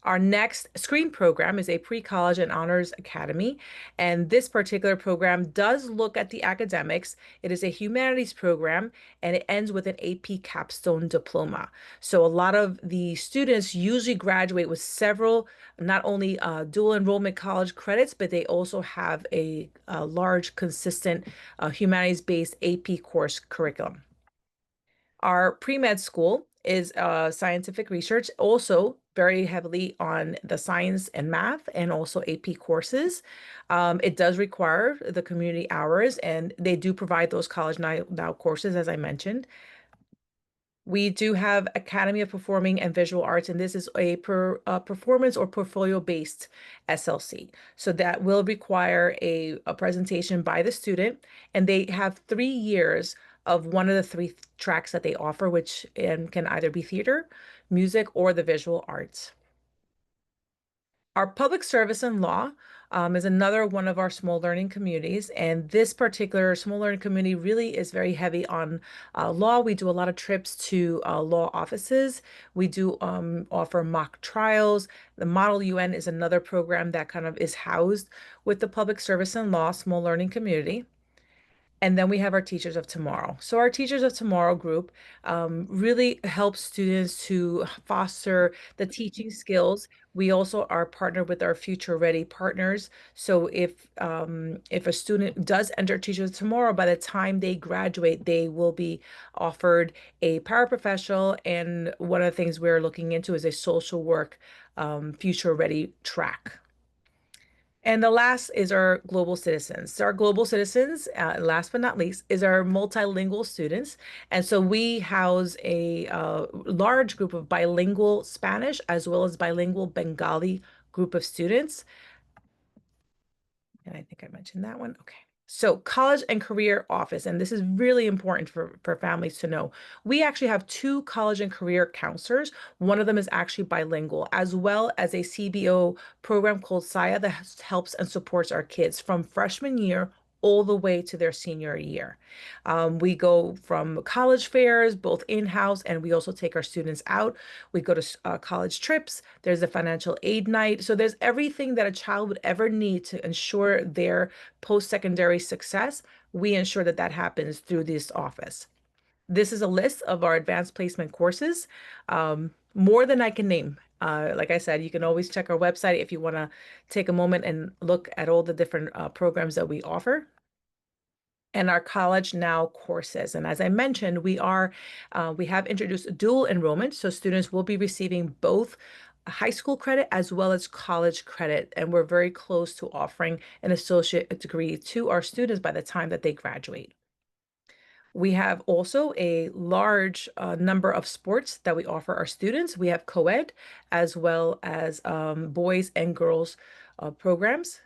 Our next screen program is a pre-college and honors academy. And this particular program does look at the academics. It is a humanities program and it ends with an AP capstone diploma. So a lot of the students usually graduate with several, not only dual enrollment college credits, but they also have a large, consistent humanities-based AP course curriculum. Our pre-med school is scientific research, also very heavily on the science and math and also AP courses. It does require the community hours, and they do provide those college now courses, as I mentioned. We do have Academy of Performing and Visual Arts, and this is a performance or portfolio-based SLC. So that will require a presentation by the student, and they have 3 years of one of the 3 tracks that they offer, which can either be theater, music, or the visual arts. Our public service and law is another one of our small learning communities. And this particular small learning community really is very heavy on law. We do a lot of trips to law offices. We do offer mock trials. The Model UN is another program that kind of is housed with the public service and law small learning community. And then we have our Teachers of Tomorrow. So our Teachers of Tomorrow group really helps students to foster the teaching skills. We also are partnered with our Future Ready partners. So if a student does enter Teachers of Tomorrow, by the time they graduate, they will be offered a paraprofessional. And one of the things we're looking into is a social work Future Ready track. And the last is our global citizens. So our global citizens, last but not least, is our multilingual students. And so we house a large group of bilingual Spanish as well as bilingual Bengali group of students. And I think I mentioned that one. Okay. So college and career office, and this is really important for families to know. We actually have 2 college and career counselors. One of them is actually bilingual, as well as a CBO program called SIA that helps and supports our kids from freshman year all the way to their senior year. We go from college fairs, both in-house, and we also take our students out. We go to college trips. There's a financial aid night. So there's everything that a child would ever need to ensure their post-secondary success. We ensure that that happens through this office. This is a list of our advanced placement courses, more than I can name. Like I said, you can always check our website if you want to take a moment and look at all the different programs that we offer. And our College Now courses. And as I mentioned, we have introduced dual enrollment. So students will be receiving both high school credit as well as college credit. And we're very close to offering an associate degree to our students by the time that they graduate. We have also a large number of sports that we offer our students. We have co-ed as well as boys and girls programs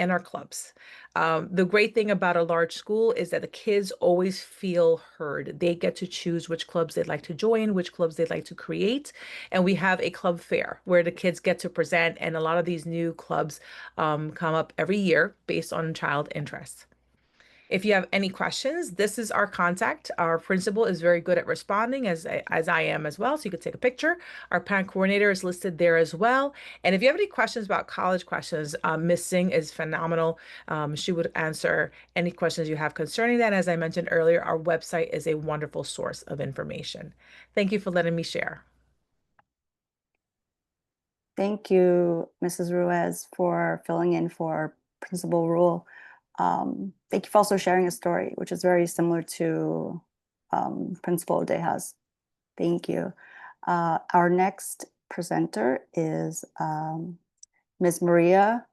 and our clubs. The great thing about a large school is that the kids always feel heard. They get to choose which clubs they'd like to join, which clubs they'd like to create. And we have a club fair where the kids get to present. And a lot of these new clubs come up every year based on child interest. If you have any questions, this is our contact. Our principal is very good at responding, as I am as well. So you could take a picture. Our parent coordinator is listed there as well. And if you have any questions about college questions, Miss Singh is phenomenal. She would answer any questions you have concerning that. As I mentioned earlier, our website is a wonderful source of information. Thank you for letting me share. Thank you, Mrs. Ruiz, for filling in for Principal Rule. Thank you for also sharing a story, which is very similar to Principal Dejas. Thank you. Our next presenter is Ms. Maria,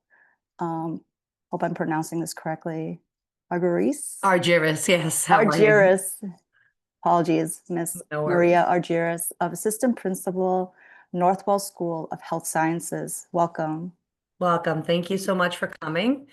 hope I'm pronouncing this correctly, Argyris, yes. How are you? Argyris. Apologies, Ms. No worries. Maria Argyris, of Assistant Principal, Northwell School of Health Sciences. Welcome. Welcome. Thank you so much for coming.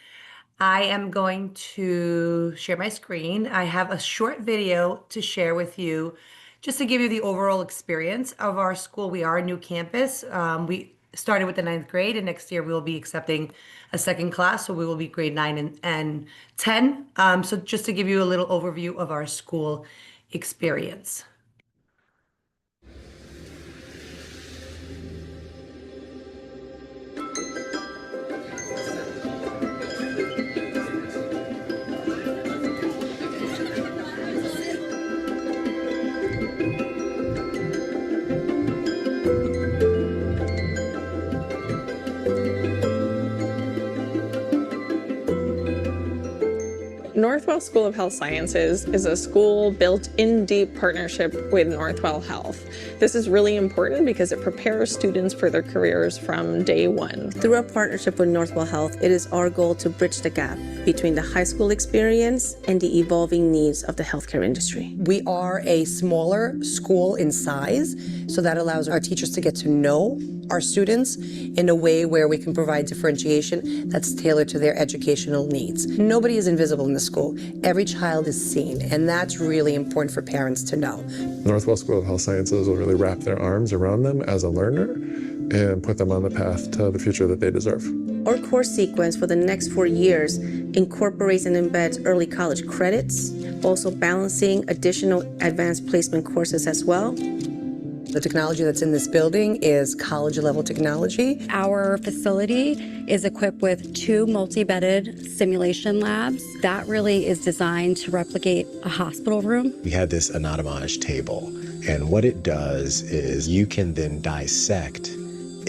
I am going to share my screen. I have a short video to share with you just to give you the overall experience of our school. We are a new campus. We started with the 9th grade, and next year we will be accepting a second class, so we will be grade 9 and 10. So just to give you a little overview of our school experience. Northwell School of Health Sciences is a school built in deep partnership with Northwell Health. This is really important because it prepares students for their careers from day one. Through our partnership with Northwell Health, it is our goal to bridge the gap between the high school experience and the evolving needs of the healthcare industry. We are a smaller school in size, so that allows our teachers to get to know our students in a way where we can provide differentiation that's tailored to their educational needs. Nobody is invisible in the school. Every child is seen, and that's really important for parents to know. Northwell School of Health Sciences will really wrap their arms around them as a learner and put them on the path to the future that they deserve. Our course sequence for the next 4 years incorporates and embeds early college credits, also balancing additional advanced placement courses as well. The technology that's in this building is college-level technology. Our facility is equipped with 2 multi-bedded simulation labs. That really is designed to replicate a hospital room. We had this anatomage table, and what it does is you can then dissect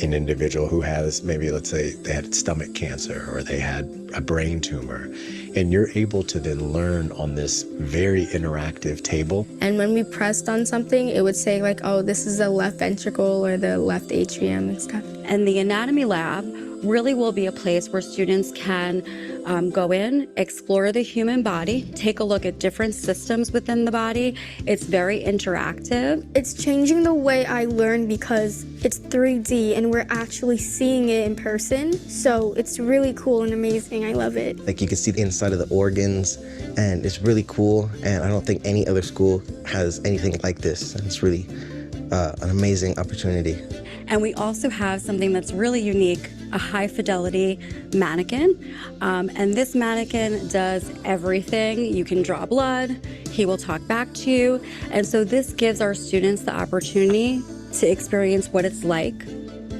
an individual who has maybe, let's say, they had stomach cancer or they had a brain tumor, and you're able to then learn on this very interactive table. And when we pressed on something, it would say like, oh, this is the left ventricle or the left atrium and stuff. And the anatomy lab really will be a place where students can go in, explore the human body, take a look at different systems within the body. It's very interactive. It's changing the way I learn because it's 3D and we're actually seeing it in person. So it's really cool and amazing. I love it. Like you can see the inside of the organs, and it's really cool. And I don't think any other school has anything like this. And it's really an amazing opportunity. And we also have something that's really unique, a high fidelity mannequin. And this mannequin does everything. You can draw blood, he will talk back to you. And so this gives our students the opportunity to experience what it's like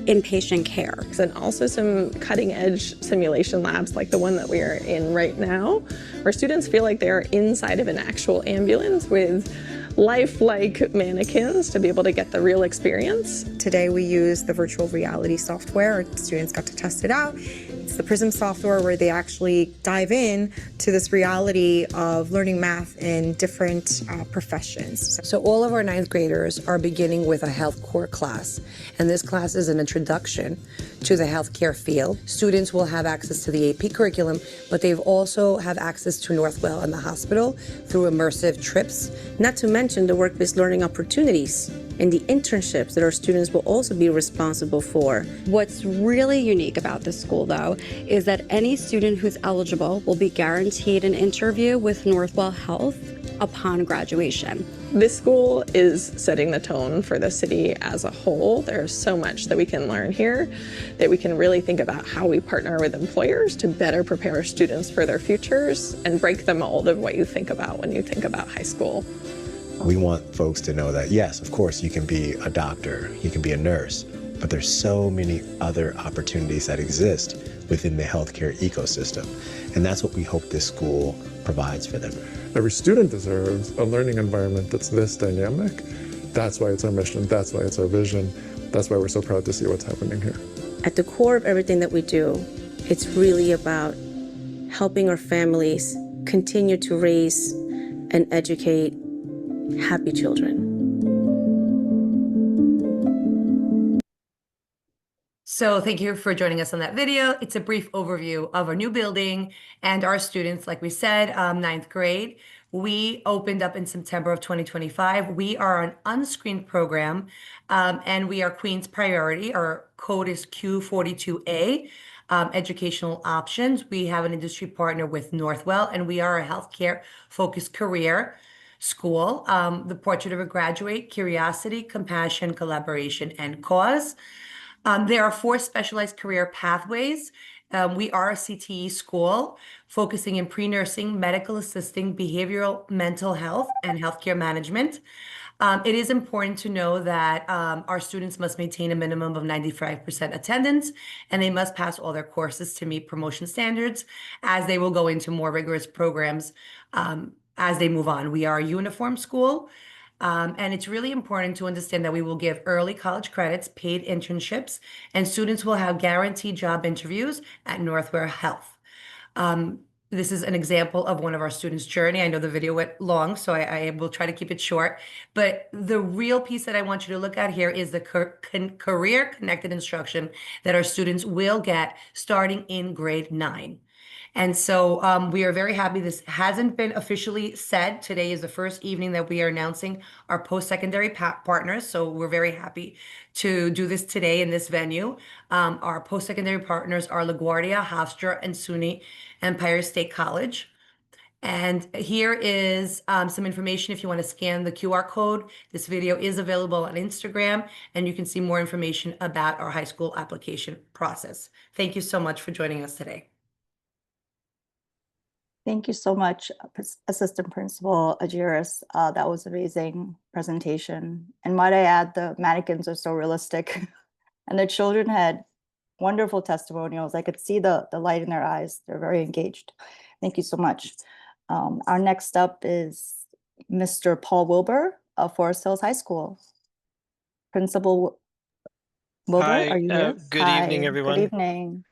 in patient care. And also some cutting edge simulation labs like the one that we are in right now, where students feel like they're inside of an actual ambulance with lifelike mannequins to be able to get the real experience. Today we use the virtual reality software. Our students got to test it out. It's the PRISM software where they actually dive in to this reality of learning math in different professions. So all of our 9th graders are beginning with a health core class, and this class is an introduction to the healthcare field. Students will have access to the AP curriculum, but they've also have access to Northwell and the hospital through immersive trips, not to mention the work-based learning opportunities and the internships that our students will also be responsible for. What's really unique about this school, though, is that any student who's eligible will be guaranteed an interview with Northwell Health upon graduation. This school is setting the tone for the city as a whole. There's so much that we can learn here, that we can really think about how we partner with employers to better prepare our students for their futures and break the mold of what you think about when you think about high school. We want folks to know that, yes, of course, you can be a doctor, you can be a nurse, but there's so many other opportunities that exist within the healthcare ecosystem. And that's what we hope this school provides for them. Every student deserves a learning environment that's this dynamic. That's why it's our mission. That's why it's our vision. that's why we're so proud to see what's happening here. At the core of everything that we do, it's really about helping our families continue to raise and educate happy children. So thank you for joining us on that video. It's a brief overview of our new building and our students. Like we said, ninth grade. We opened up in September of 2025. We are an unscreened program, and we are Queen's Priority. Our code is Q42A, educational options. We have an industry partner with Northwell, and we are a healthcare-focused career school. The portrait of a graduate: curiosity, compassion, collaboration, and cause. There are 4 specialized career pathways. We are a CTE school focusing in pre-nursing, medical assisting, behavioral mental health, and healthcare management. It is important to know that our students must maintain a minimum of 95% attendance, and they must pass all their courses to meet promotion standards, as they will go into more rigorous programs as they move on. We are a uniform school. And it's really important to understand that we will give early college credits, paid internships, and students will have guaranteed job interviews at Northwell Health. This is an example of one of our students' journey. I know the video went long, so I will try to keep it short. But the real piece that I want you to look at here is the career-connected instruction that our students will get starting in grade 9. And so we are very happy. This hasn't been officially said. Today is the first evening that we are announcing our post-secondary partners. So we're very happy to do this today in this venue. Our post-secondary partners are LaGuardia, Hofstra, and SUNY Empire State College. And here is some information if you want to scan the QR code. This video is available on Instagram, and you can see more information about our high school application process. Thank you so much for joining us today. Thank you so much, Assistant Principal Agiris. That was an amazing presentation. And might I add, the mannequins are so realistic. And the children had wonderful testimonials. I could see the light in their eyes. They're very engaged. Thank you so much. Our next up is Mr. Paul Wilbur of Forest Hills High School. Principal Wilbur, Hi, are you here? good evening, everyone. Good evening.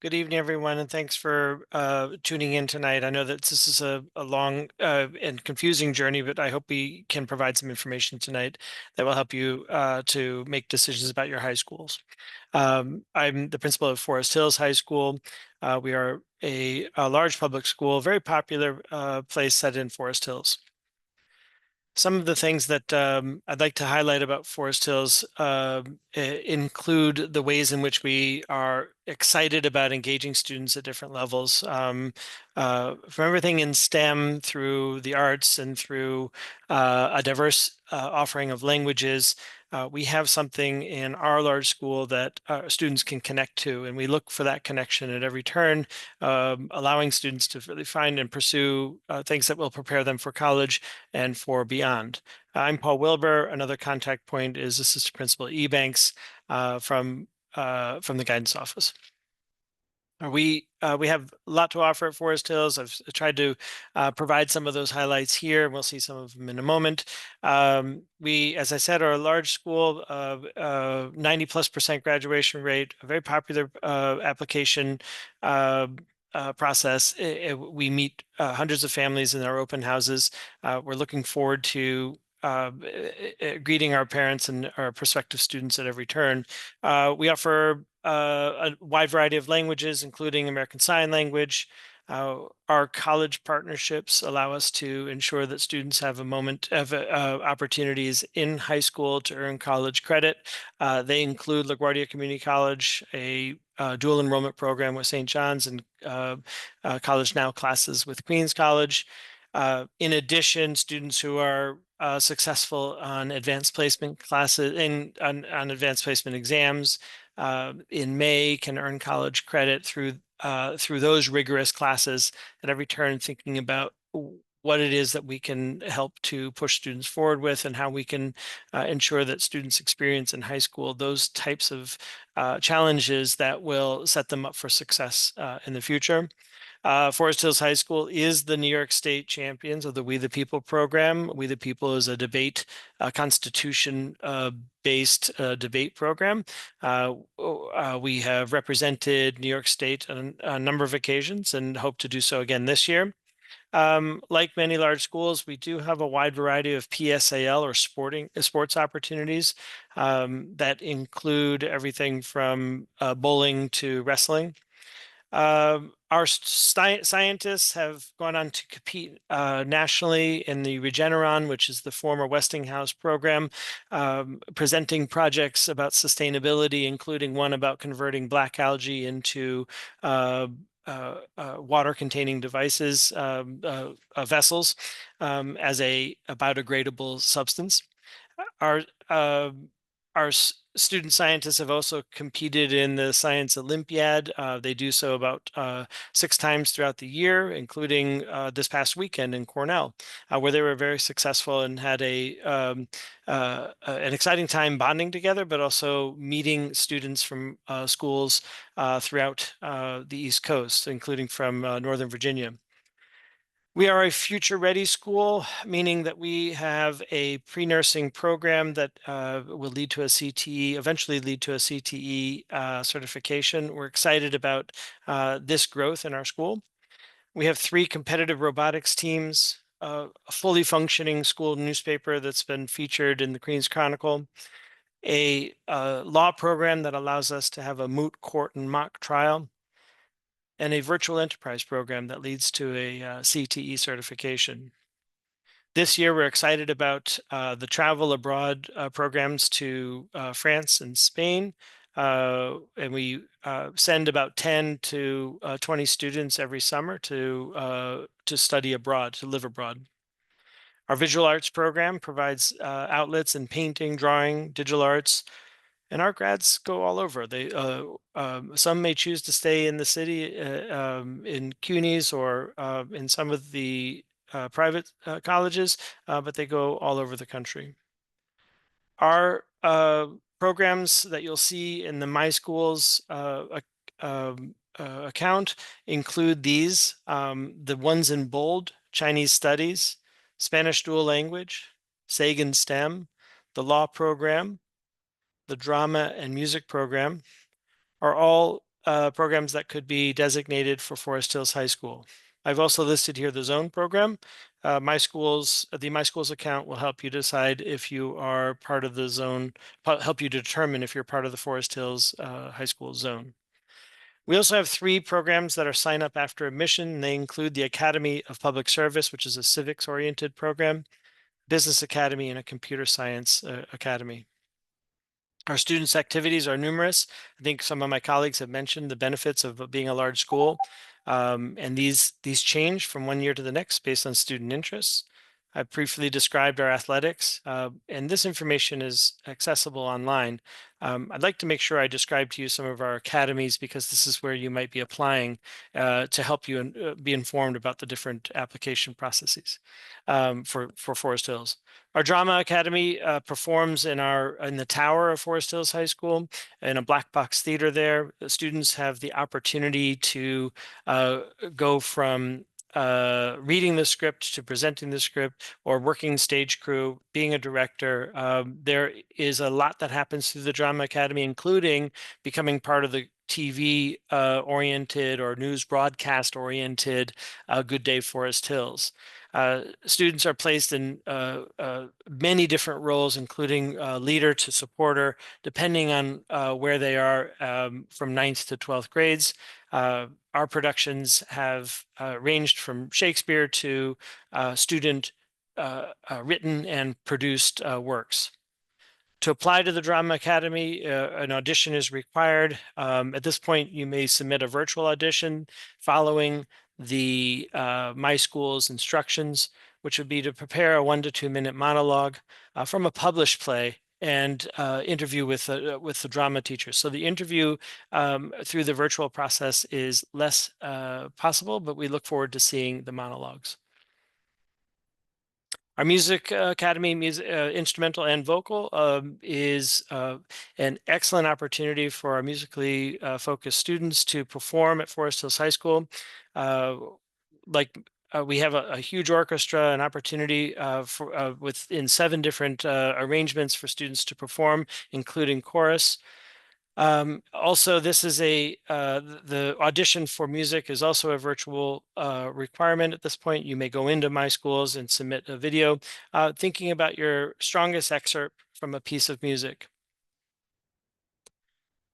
Good evening, everyone, and thanks for tuning in tonight. I know that this is a long and confusing journey, but I hope we can provide some information tonight that will help you to make decisions about your high schools. I'm the principal of Forest Hills High School. We are a large public school, very popular place set in Forest Hills. Some of the things that I'd like to highlight about Forest Hills include the ways in which we are excited about engaging students at different levels, from everything in STEM through the arts and through a diverse offering of languages. We have something in our large school that students can connect to, and we look for that connection at every turn, allowing students to really find and pursue things that will prepare them for college and for beyond. I'm Paul Wilbur. Another contact point is Assistant Principal Ebanks from the guidance office. We have a lot to offer at Forest Hills. I've tried to provide some of those highlights here. We'll see some of them in a moment. We, as I said, are a large school, 90+% graduation rate, a very popular application process. We meet hundreds of families in our open houses. We're looking forward to greeting our parents and our prospective students at every turn. We offer a wide variety of languages, including American Sign Language. Our college partnerships allow us to ensure that students have a moment of opportunities in high school to earn college credit. They include LaGuardia Community College, a dual enrollment program with St. John's, and College Now classes with Queens College. In addition, students who are successful on advanced placement classes on advanced placement exams in May can earn college credit through those rigorous classes at every turn, thinking about what it is that we can help to push students forward with, and how we can ensure that students experience in high school those types of challenges that will set them up for success in the future. Forest Hills High School is the New York State champions of the We the People program. We the People is a debate, constitution-based debate program. We have represented New York State on a number of occasions and hope to do so again this year. Like many large schools, we do have a wide variety of PSAL or sports opportunities that include everything from bowling to wrestling. Our scientists have gone on to compete nationally in the Regeneron, which is the former Westinghouse program, presenting projects about sustainability, including one about converting black algae into water-containing devices, vessels, as a biodegradable substance. Our student scientists have also competed in the Science Olympiad. They do so about 6 times throughout the year, including this past weekend in Cornell, where they were very successful and had an exciting time bonding together, but also meeting students from schools throughout the East Coast, including from Northern Virginia. We are a future-ready school, meaning that we have a pre-nursing program that will lead to a CTE, eventually lead to a CTE certification. We're excited about this growth in our school. We have 3 competitive robotics teams, a fully functioning school newspaper that's been featured in the Queens Chronicle, a law program that allows us to have a moot court and mock trial, and a virtual enterprise program that leads to a CTE certification. This year, we're excited about the travel abroad programs to France and Spain. And we send about 10 to 20 students every summer to study abroad, to live abroad. Our visual arts program provides outlets in painting, drawing, digital arts, and our grads go all over. They some may choose to stay in the city in CUNYs or in some of the private colleges, but they go all over the country. Our programs that you'll see in the My Schools account include these, the ones in bold: Chinese Studies, Spanish Dual Language, Sagan STEM, the Law Program, the Drama and Music Program, are all programs that could be designated for Forest Hills High School. I've also listed here the Zone program. The My Schools account will help you decide if you are part of the zone, help you determine if you're part of the Forest Hills High School zone. We also have 3 programs that are sign up after admission. They include the Academy of Public Service, which is a civics-oriented program, Business Academy, and a Computer Science Academy. Our students' activities are numerous. I think some of my colleagues have mentioned the benefits of being a large school, and these change from one year to the next based on student interests. I briefly described our athletics, and this information is accessible online. I'd like to make sure I describe to you some of our academies, because this is where you might be applying to help you be informed about the different application processes for Forest Hills. Our Drama Academy performs in the tower of Forest Hills High School in a black box theater there. The students have the opportunity to go from reading the script to presenting the script, or working stage crew, being a director. There is a lot that happens through the Drama Academy, including becoming part of the TV oriented or news broadcast oriented Good Day Forest Hills. Students are placed in many different roles, including leader to supporter, depending on where they are from 9th to 12th grades. Our productions have ranged from Shakespeare to student written and produced works. To apply to the Drama Academy, an audition is required. At this point, you may submit a virtual audition following the My Schools instructions, which would be to prepare a 1 to 2 minute monologue from a published play and interview with the drama teacher. So the interview through the virtual process is less possible, but we look forward to seeing the monologues. Our Music Academy, instrumental and vocal, is an excellent opportunity for our musically focused students to perform at Forest Hills High School. We have a huge orchestra, an opportunity within 7 different arrangements for students to perform, including chorus. Also, this is the audition for music is also a virtual requirement at this point. You may go into My Schools and submit a video thinking about your strongest excerpt from a piece of music.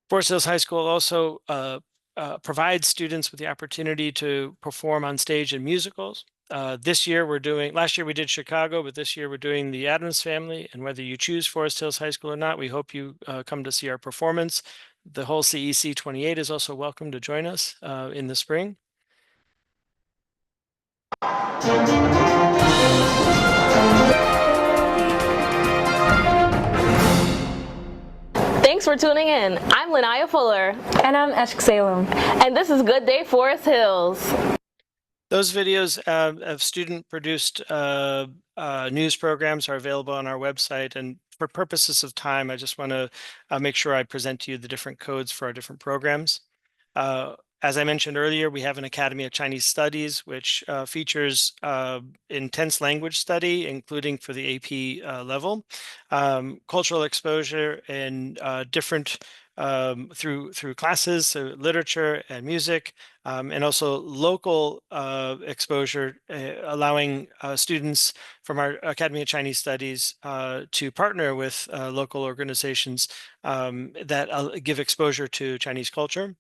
Forest Hills High School also provides students with the opportunity to perform on stage in musicals. Last year we did Chicago, but this year we're doing the Addams Family. And whether you choose Forest Hills High School or not, we hope you come to see our performance. The whole CEC 28 is also welcome to join us in the spring. Thanks for tuning in. I'm Lanaya Fuller. And I'm Eshk Salem. And this is Good Day Forest Hills. Those videos of student-produced news programs are available on our website. And for purposes of time, I just want to make sure I present to you the different codes for our different programs. As I mentioned earlier, we have an Academy of Chinese Studies, which features intense language study, including for the AP level, cultural exposure in different through classes, so literature and music, and also local exposure, allowing students from our Academy of Chinese Studies to partner with local organizations that give exposure to Chinese culture.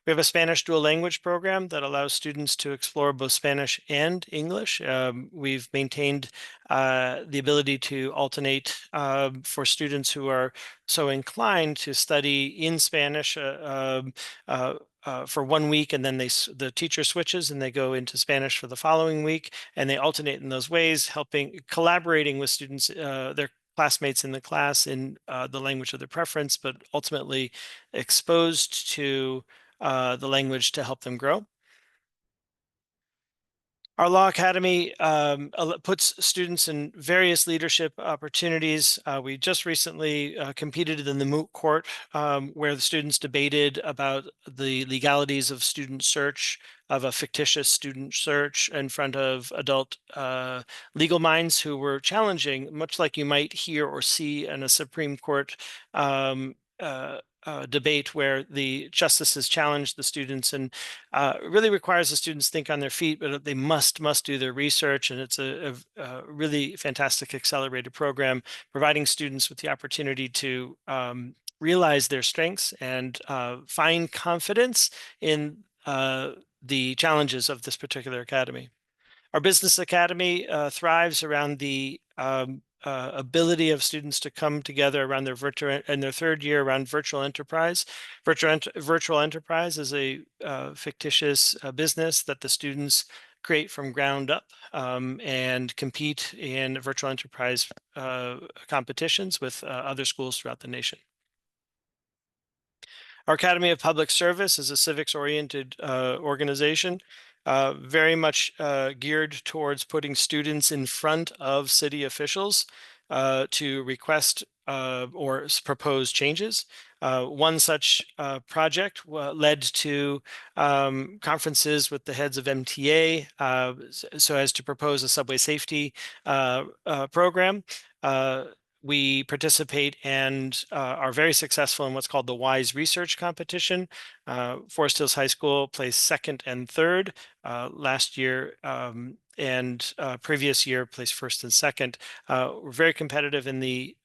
We have a Spanish dual language program that allows students to explore both Spanish and English. We've maintained the ability to alternate for students who are so inclined to study in Spanish for 1 week, and then the teacher switches and they go into Spanish for the following week, and they alternate in those ways, collaborating with students, their classmates in the class in the language of their preference, but ultimately exposed to the language to help them grow. Our Law Academy puts students in various leadership opportunities. We just recently competed in the moot court where the students debated about the legalities of student search, of a fictitious student search in front of adult legal minds who were challenging, much like you might hear or see in a Supreme Court debate where the justices challenge the students, and really requires the students think on their feet, but they must do their research. And it's a really fantastic accelerated program, providing students with the opportunity to realize their strengths and find confidence in the challenges of this particular academy. Our Business Academy thrives around the ability of students to come together around their their 3rd year around virtual enterprise. Virtual enterprise is a fictitious business that the students create from ground up and compete in virtual enterprise competitions with other schools throughout the nation. Our Academy of Public Service is a civics-oriented organization, very much geared towards putting students in front of city officials to request or propose changes. One such project led to conferences with the heads of MTA so as to propose a subway safety program. We participate and are very successful in what's called the WISE Research Competition. Forest Hills High School placed 2nd and 3rd last year, and previous year placed 1st and 2nd. We're very competitive in the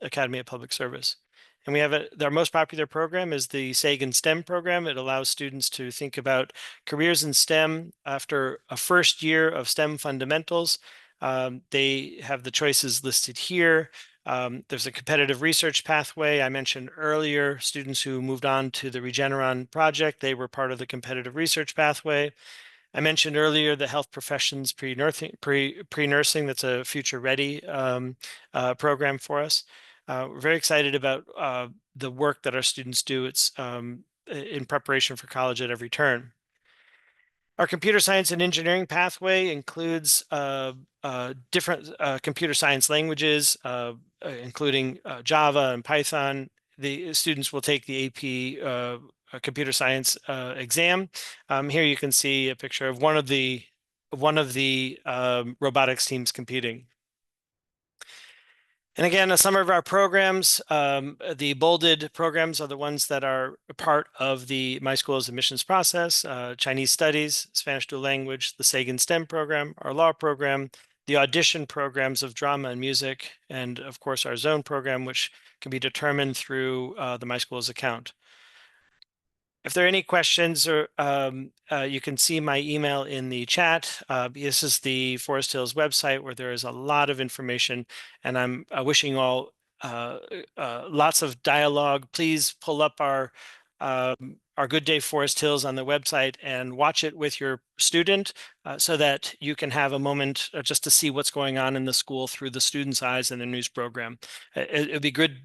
Academy of Public Service. And we have our most popular program is the Sagan STEM program. It allows students to think about careers in STEM after a 1st year of STEM fundamentals. They have the choices listed here. There's a competitive research pathway. I mentioned earlier students who moved on to the Regeneron project. They were part of the competitive research pathway. I mentioned earlier the health professions pre-nursing. That's a future ready program for us. We're very excited about the work that our students do. It's in preparation for college at every turn. Our computer science and engineering pathway includes different computer science languages, including Java and Python. The students will take the AP computer science exam. Here you can see a picture of one of the robotics teams competing. And again, some of our programs, the bolded programs are the ones that are a part of the My School's admissions process: Chinese Studies, Spanish Dual Language, the Sagan STEM program, our law program, the audition programs of drama and music, and of course our zone program, which can be determined through the My School's account. If there are any questions, or you can see my email in the chat. This is the Forest Hills website where there is a lot of information, and I'm wishing you all lots of dialogue. Please pull up our Good Day Forest Hills on the website and watch it with your student so that you can have a moment just to see what's going on in the school through the student's eyes in the news program. It'd be good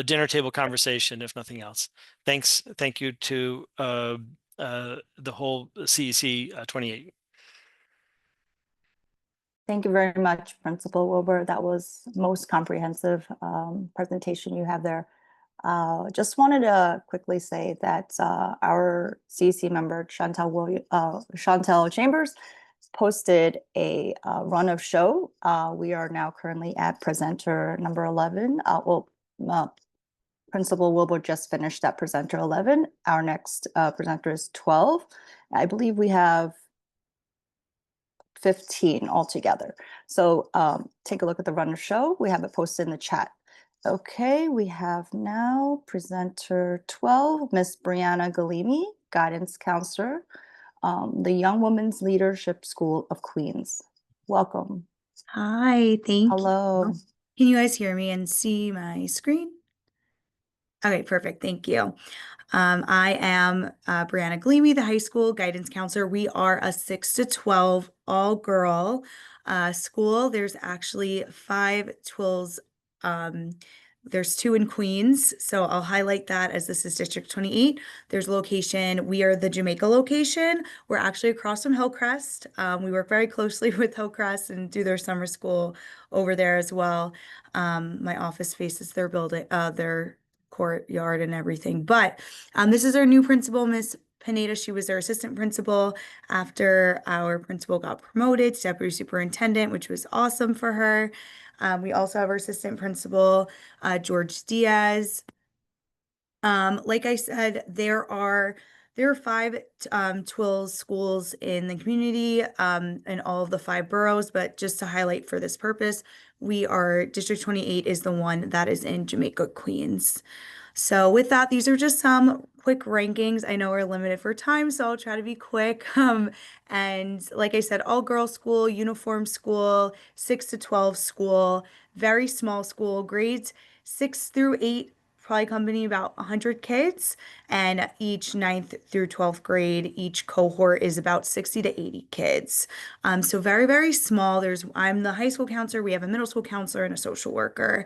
dinner table conversation, if nothing else. Thank you to the whole CEC 28. Thank you very much, Principal Wilbur. That was most comprehensive presentation you have there. Just wanted to quickly say that our CEC member, Chantel Chambers, posted a run of show. We are now currently at presenter number 11. Principal Wilbur just finished at presenter 11. Our next presenter is 12. I believe we have 15 altogether. So take a look at the run of show. We have it posted in the chat. Okay, we have now presenter 12, Miss Brianna Galimi, guidance counselor, the Young Women's Leadership School of Queens. Welcome. Hi, thank Hello. you. Can you guys hear me and see my screen? Okay, perfect. Thank you. I am Brianna Gleamy, the high school guidance counselor. We are a 6 to 12 all-girl school. There's actually 5 TWILs. There's 2 in Queens, so I'll highlight that as this is District 28. There's location. We are the Jamaica location. We're actually across from Hillcrest. We work very closely with Hillcrest and do their summer school over there as well. My office faces their building, their courtyard and everything. But this is our new principal, Miss Pineda. She was our assistant principal after our principal got promoted to deputy superintendent, which was awesome for her. We also have our assistant principal, George Diaz. Like I said, there are 5 TWILS schools in the community in all of the 5 boroughs, but just to highlight for this purpose, District 28 is the one that is in Jamaica, Queens. So with that, these are just some quick rankings. I know we're limited for time, so I'll try to be quick. And like I said, all girls school, uniform school, 6 to 12 school, very small school, grades 6 through 8 probably accompany about 100 kids, and each 9th through 12th grade, each cohort is about 60 to 80 kids. So very, very small. I'm the high school counselor. We have a middle school counselor and a social worker.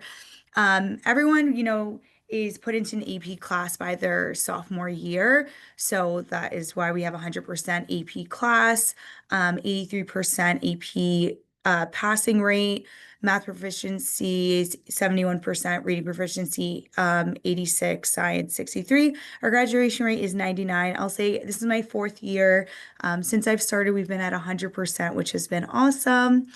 Everyone, is put into an AP class by their sophomore year. So that is why we have 100% AP class, 83% AP passing rate, math proficiency is 71%, reading proficiency 86, science 63. Our graduation rate is 99. I'll say this is my 4th year. Since I've started, we've been at 100%, which has been awesome.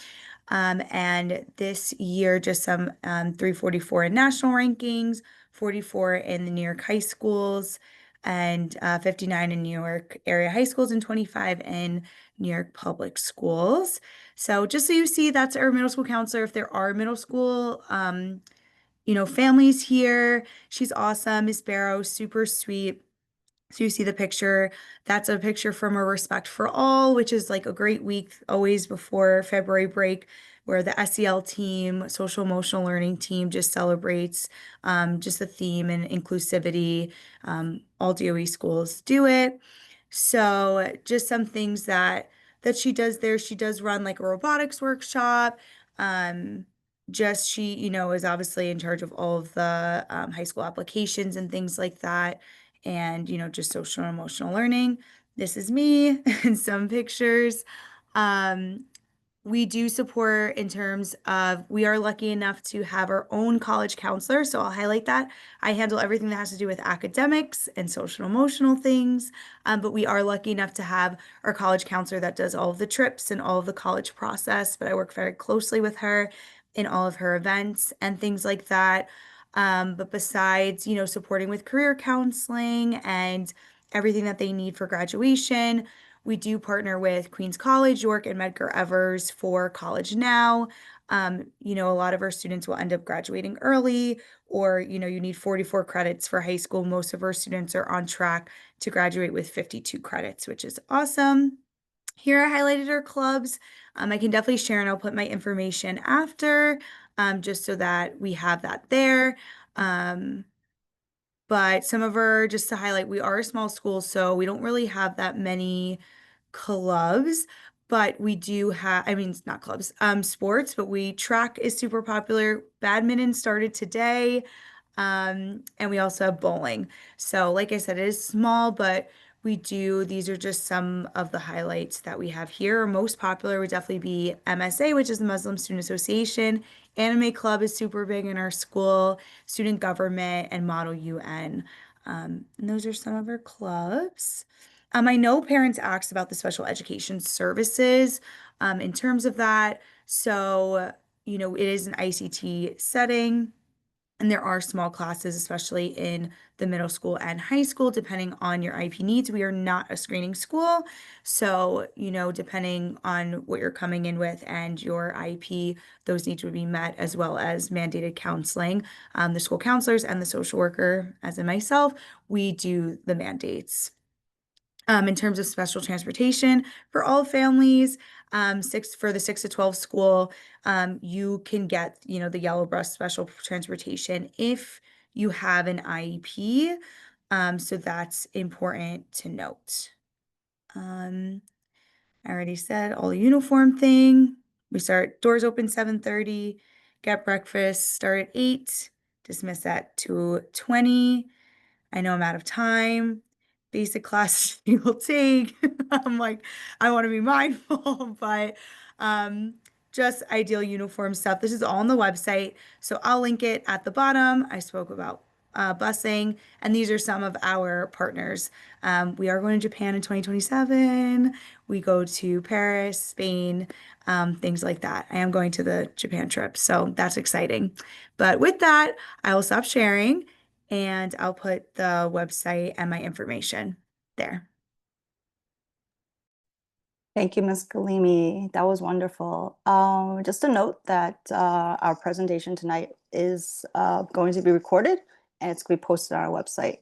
And this year, just some 344 in national rankings, 44 in the New York high schools, and 59 in New York area high schools, and 25 in New York public schools. So just so you see, that's our middle school counselor. If there are middle school, families here, she's awesome. Miss Barrow, super sweet. So you see the picture, that's a picture from a Respect for All, which is like a great week always before February break, where the SEL team, social emotional learning team, just celebrates just the theme and inclusivity. All DOE schools do it. So just some things that she does there. She does run like a robotics workshop. She, is obviously in charge of all of the high school applications and things like that. And, just social and emotional learning. this is me and some pictures. We do support in terms of we are lucky enough to have our own college counselor. So I'll highlight that. I handle everything that has to do with academics and social and emotional things. But we are lucky enough to have our college counselor that does all of the trips and all of the college process. But I work very closely with her in all of her events and things like that. But besides, supporting with career counseling and everything that they need for graduation, we do partner with Queens College, York, and Medgar Evers for College Now. A lot of our students will end up graduating early, or, you need 44 credits for high school. Most of our students are on track to graduate with 52 credits, which is awesome. Here I highlighted our clubs. I can definitely share and I'll put my information after, just so that we have that there. But some of our, just to highlight, we are a small school, so we don't really have that many clubs, but we do have, I mean, it's not clubs, sports, but track is super popular. Badminton started today. And we also have bowling. So, like I said, it is small, but these are just some of the highlights that we have here. Most popular would definitely be MSA, which is the Muslim Student Association. Anime Club is super big in our school, Student Government, and Model UN. And those are some of our clubs. I know parents asked about the special education services in terms of that. So, it is an ICT setting. And there are small classes, especially in the middle school and high school, depending on your IEP needs. We are not a screening school. So, depending on what you're coming in with and your IEP, those needs would be met, as well as mandated counseling. The school counselors and the social worker, as in myself, we do the mandates. In terms of special transportation for all families, for the 6 to 12 school, you can get, the yellow bus special transportation if you have an IEP. So that's important to note. I already said all the uniform thing. We start doors open 7:30, get breakfast, start at 8, dismiss at 2:20. I know I'm out of time. Basic classes you will take. I'm like, I want to be mindful, but just ideal uniform stuff. This is all on the website, so I'll link it at the bottom. I spoke about busing, and these are some of our partners. We are going to Japan in 2027. We go to Paris, Spain, things like that. I am going to the Japan trip, so that's exciting. But with that, I will stop sharing and I'll put the website and my information there. Thank you, Ms. Galimi. That was wonderful. Just a note that our presentation tonight is going to be recorded and it's going to be posted on our website.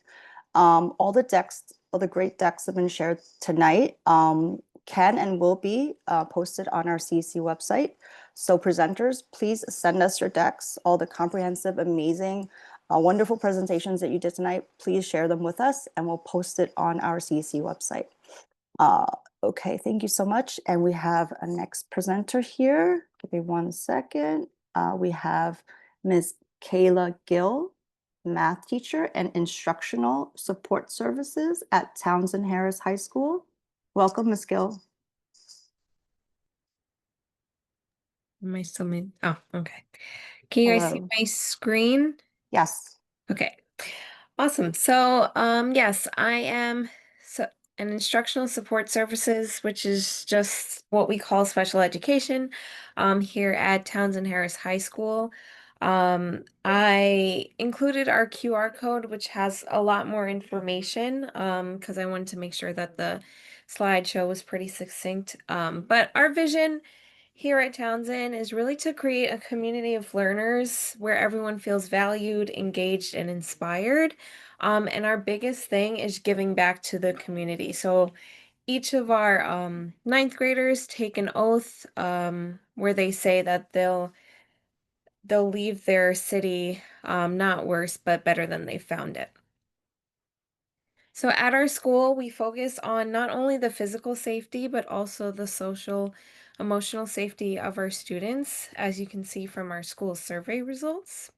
All the great decks have been shared tonight can and will be posted on our CEC website. So presenters, please send us your decks, all the comprehensive, amazing, wonderful presentations that you did tonight. Please share them with us and we'll post it on our CEC website. Okay, thank you so much. And we have a next presenter here. Give me 1 second. We have Ms. Kayla Gill, math teacher and instructional support services at Townsend Harris High School. Welcome, Ms. Gill. Am I still in? Oh, okay. Can you guys see my screen? Yes. Okay. Awesome. So, yes, I am an instructional support services, which is just what we call special education, here at Townsend Harris High School. I included our QR code, which has a lot more information, because I wanted to make sure that the slideshow was pretty succinct. But our vision here at Townsend is really to create a community of learners where everyone feels valued, engaged, and inspired. And our biggest thing is giving back to the community. So each of our ninth graders take an oath where they say that they'll leave their city not worse, but better than they found it. So at our school, we focus on not only the physical safety, but also the social, emotional safety of our students, as you can see from our school survey results.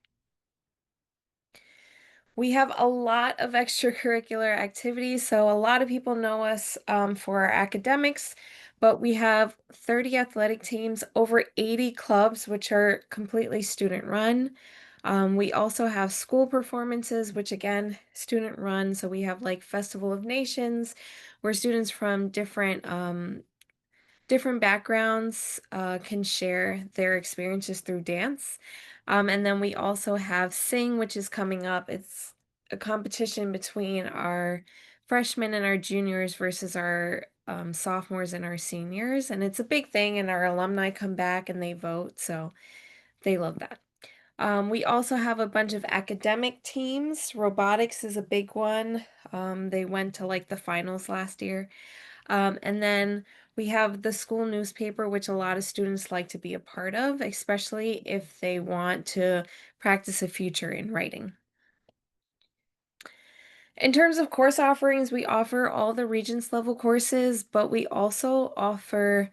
We have a lot of extracurricular activities. So a lot of people know us for our academics, but we have 30 athletic teams, over 80 clubs, which are completely student run. We also have school performances, which again, student run. So we have like Festival of Nations, where students from different backgrounds can share their experiences through dance. And then we also have Sing, which is coming up. It's a competition between our freshmen and our juniors versus our sophomores and our seniors. And it's a big thing, and our alumni come back and they vote. So they love that. We also have a bunch of academic teams. Robotics is a big one. They went to like the finals last year. And then we have the school newspaper, which a lot of students like to be a part of, especially if they want to practice a future in writing. In terms of course offerings, we offer all the Regents level courses, but we also offer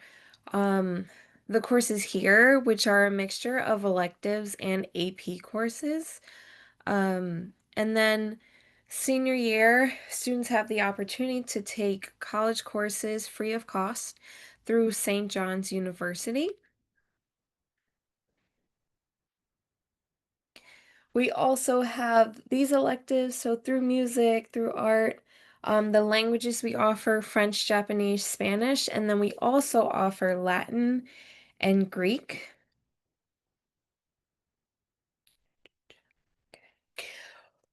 the courses here, which are a mixture of electives and AP courses. And then senior year, students have the opportunity to take college courses free of cost through St. John's University. We also have these electives, so through music, through art, the languages we offer French, Japanese, Spanish, and then we also offer Latin and Greek.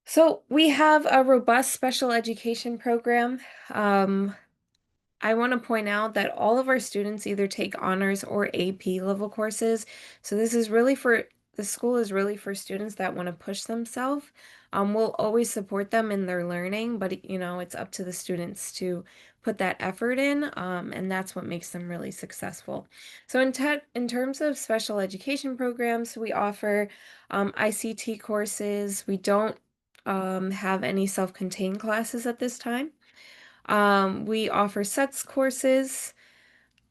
So we have a robust special education program. I want to point out that all of our students either take honors or AP level courses. So the school is really for students that want to push themselves. We'll always support them in their learning, but it's up to the students to put that effort in, and that's what makes them really successful. So in terms of special education programs, we offer ICT courses. We don't have any self-contained classes at this time. We offer SETS courses.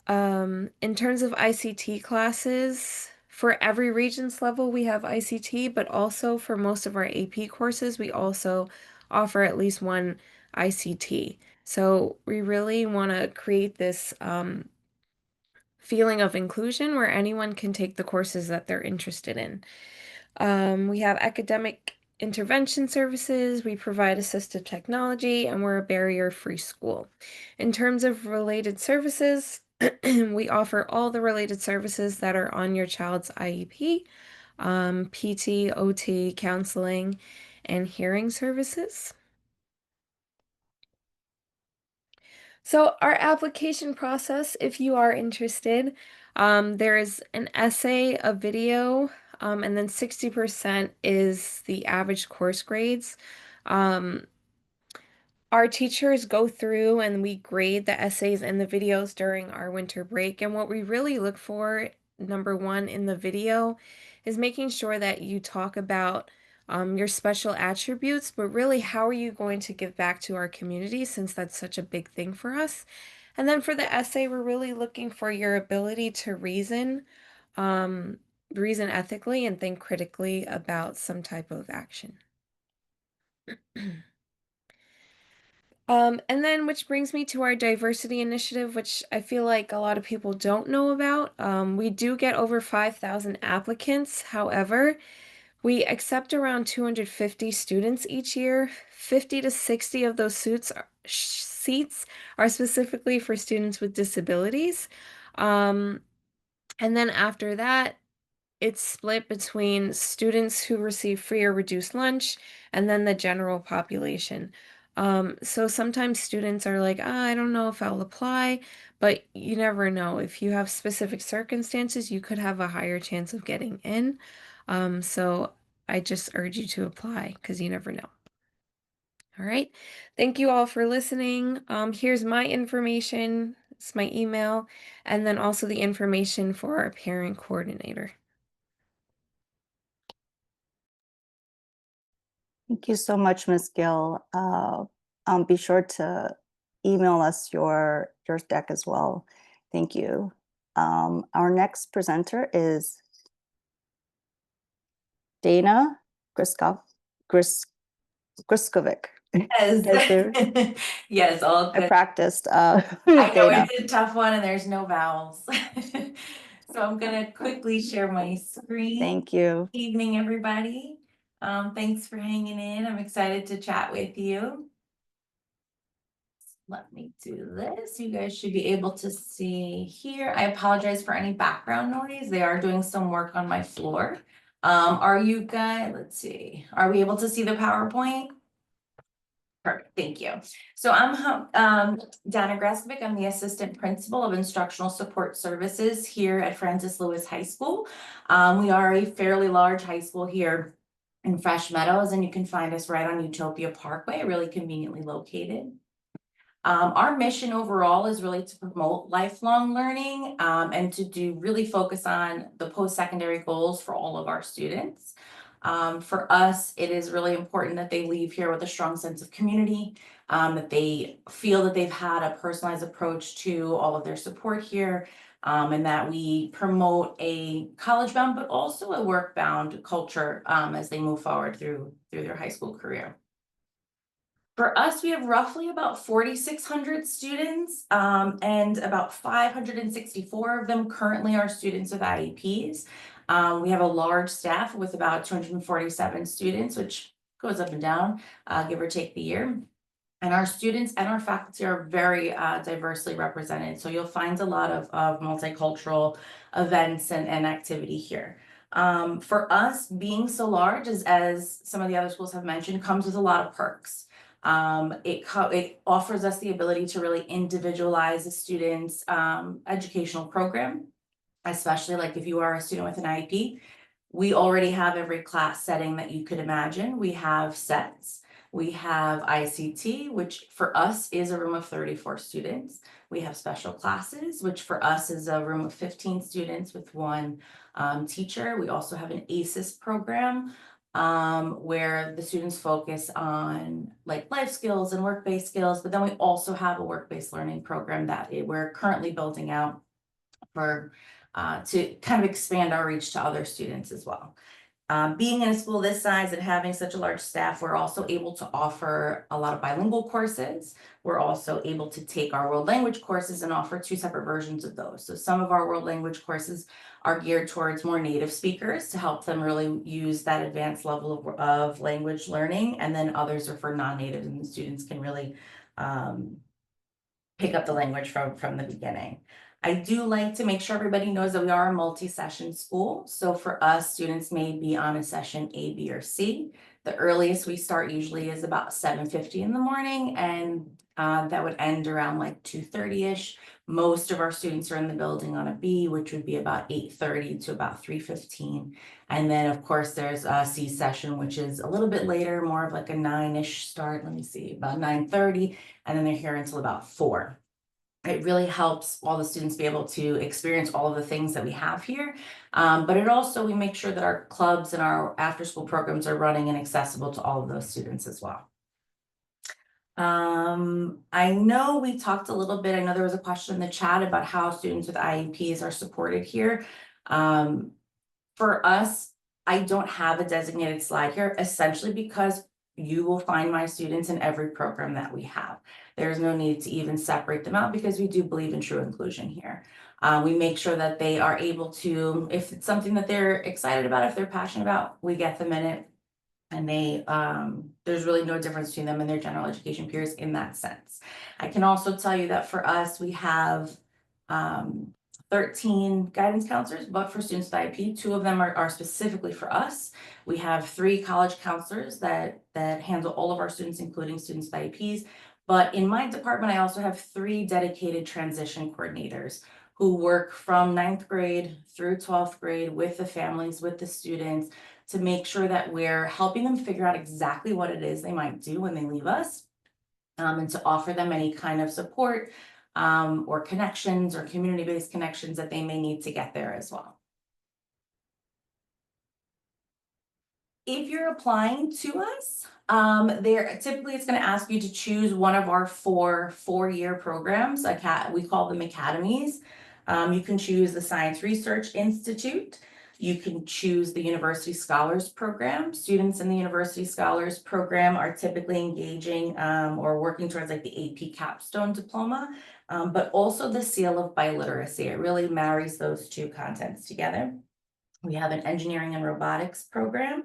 In terms of ICT classes, for every Regents level, we have ICT, but also for most of our AP courses, we also offer at least one ICT. So we really want to create this feeling of inclusion where anyone can take the courses that they're interested in. We have academic intervention services, we provide assistive technology, and we're a barrier-free school. In terms of related services, we offer all the related services that are on your child's IEP, PT, OT, counseling, and hearing services. So our application process, if you are interested, there is an essay, a video, and then 60% is the average course grades. Our teachers go through and we grade the essays and the videos during our winter break. And what we really look for, number one, in the video is making sure that you talk about your special attributes, but really, how are you going to give back to our community, since that's such a big thing for us? And then for the essay, we're really looking for your ability to reason ethically and think critically about some type of action. And then which brings me to our diversity initiative, which I feel like a lot of people don't know about. We do get over 5,000 applicants. However, we accept around 250 students each year. 50 to 60 of those seats are specifically for students with disabilities. And then after that, it's split between students who receive free or reduced lunch and then the general population. So sometimes students are like, I don't know if I'll apply, but you never know. If you have specific circumstances, you could have a higher chance of getting in. So I just urge you to apply because you never know. All right. Thank you all for listening. Here's my information. It's my email, and then also the information for our parent coordinator. Thank you so much, Ms. Gill. Be sure to email us your deck as well. Thank you. Our next presenter is Dana Griskoff. Gruskovic. Yes. Yes, sir. Yes, all I good. practiced I know data. it's a tough one and there's no vowels. So I'm gonna quickly share my screen. Thank you. Evening, everybody. Thanks for hanging in. I'm excited to chat with you. Let me do this. You guys should be able to see here. I apologize for any background noise. They are doing some work on my floor. Are you guys, let's see, are we able to see the PowerPoint? Perfect, thank you. So I'm Dana Graskovic. I'm the Assistant Principal of Instructional Support Services here at Francis Lewis High School. We are a fairly large high school here in Fresh Meadows, and you can find us right on Utopia Parkway, really conveniently located. Our mission overall is really to promote lifelong learning and to really focus on the post-secondary goals for all of our students. For us, it is really important that they leave here with a strong sense of community, that they feel that they've had a personalized approach to all of their support here, and that we promote a college-bound but also a work-bound culture as they move forward through their high school career. For us, we have roughly about 4,600 students, and about 564 of them currently are students with IEPs. We have a large staff with about 247 students, which goes up and down, give or take the year. And our students and our faculty are very diversely represented. So you'll find a lot of multicultural events and activity here. For us, being so large, as some of the other schools have mentioned, comes with a lot of perks. It offers us the ability to really individualize a student's educational program, especially like if you are a student with an IEP. We already have every class setting that you could imagine. We have sets. We have ICT, which for us is a room of 34 students. We have special classes, which for us is a room of 15 students with one teacher. We also have an ACES program, where the students focus on like life skills and work-based skills, but then we also have a work-based learning program that we're currently building out for to kind of expand our reach to other students as well. Being in a school this size and having such a large staff, we're also able to offer a lot of bilingual courses. We're also able to take our world language courses and offer 2 separate versions of those. So some of our world language courses are geared towards more native speakers to help them really use that advanced level of language learning. And then others are for non-native, and the students can really pick up the language from the beginning. I do like to make sure everybody knows that we are a multi-session school. So for us, students may be on a session A, B, or C. The earliest we start usually is about 7:50 in the morning, and that would end around like 2:30-ish. Most of our students are in the building on a B, which would be about 8:30 to about 3:15. And then of course there's a C session, which is a little bit later, more of like a 9-ish start. Let me see, about 9:30, and then they're here until about 4. It really helps all the students be able to experience all of the things that we have here. But it also, we make sure that our clubs and our after-school programs are running and accessible to all of those students as well. I know we talked a little bit, I know there was a question in the chat about how students with IEPs are supported here. For us, I don't have a designated slide here, essentially because you will find my students in every program that we have. There's no need to even separate them out because we do believe in true inclusion here. We make sure that they are able to, if it's something that they're excited about, if they're passionate about, we get them in it. And they, there's really no difference between them and their general education peers in that sense. I can also tell you that for us, we have 13 guidance counselors, but for students with IEP, 2 of them are specifically for us. We have 3 college counselors that handle all of our students, including students with IEPs. But in my department, I also have 3 dedicated transition coordinators who work from 9th grade through 12th grade with the families, with the students, to make sure that we're helping them figure out exactly what it is they might do when they leave us, and to offer them any kind of support or connections or community-based connections that they may need to get there as well. If you're applying to us, typically it's going to ask you to choose one of our 4-year programs. We call them academies. You can choose the Science Research Institute, you can choose the University Scholars Program. Students in the University Scholars Program are typically engaging or working towards like the AP Capstone Diploma, but also the Seal of Biliteracy. It really marries those two contents together. We have an Engineering and Robotics program,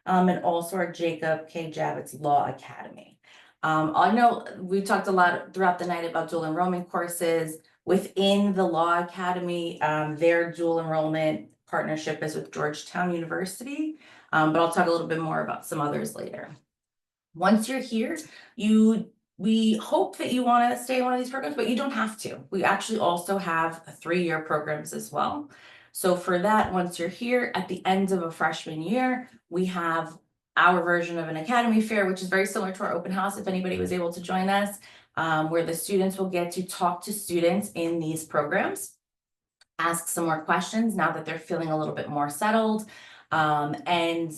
and also our Jacob K. Javits Law Academy. I know we talked a lot throughout the night about dual enrollment courses. Within the Law Academy, their dual enrollment partnership is with Georgetown University, but I'll talk a little bit more about some others later. Once you're here, we hope that you want to stay in one of these programs, but you don't have to. We actually also have 3-year programs as well. So for that, once you're here at the end of a freshman year, we have our version of an academy fair, which is very similar to our open house, if anybody was able to join us, where the students will get to talk to students in these programs, ask some more questions now that they're feeling a little bit more settled, and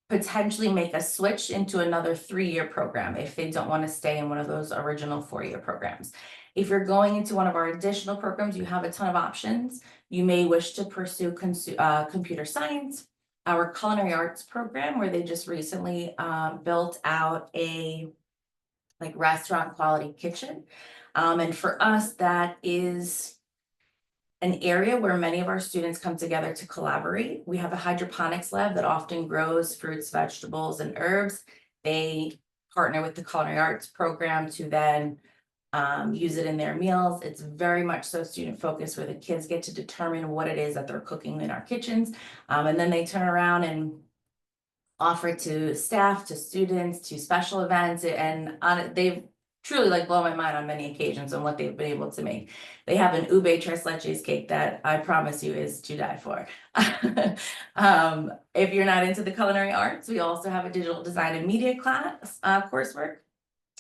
potentially make a switch into another 3-year program if they don't want to stay in one of those original 4-year programs. If you're going into one of our additional programs, you have a ton of options. You may wish to pursue computer science, our culinary arts program, where they just recently built out a restaurant quality kitchen. And for us, that is an area where many of our students come together to collaborate. We have a hydroponics lab that often grows fruits, vegetables, and herbs. They partner with the culinary arts program to then use it in their meals. It's very much so student focused, where the kids get to determine what it is that they're cooking in our kitchens. And then they turn around and offer it to staff, to students, to special events, and they've truly blown my mind on many occasions on what they've been able to make. They have an ube tres leches cake that I promise you is to die for. If you're not into the culinary arts, we also have a digital design and media class coursework.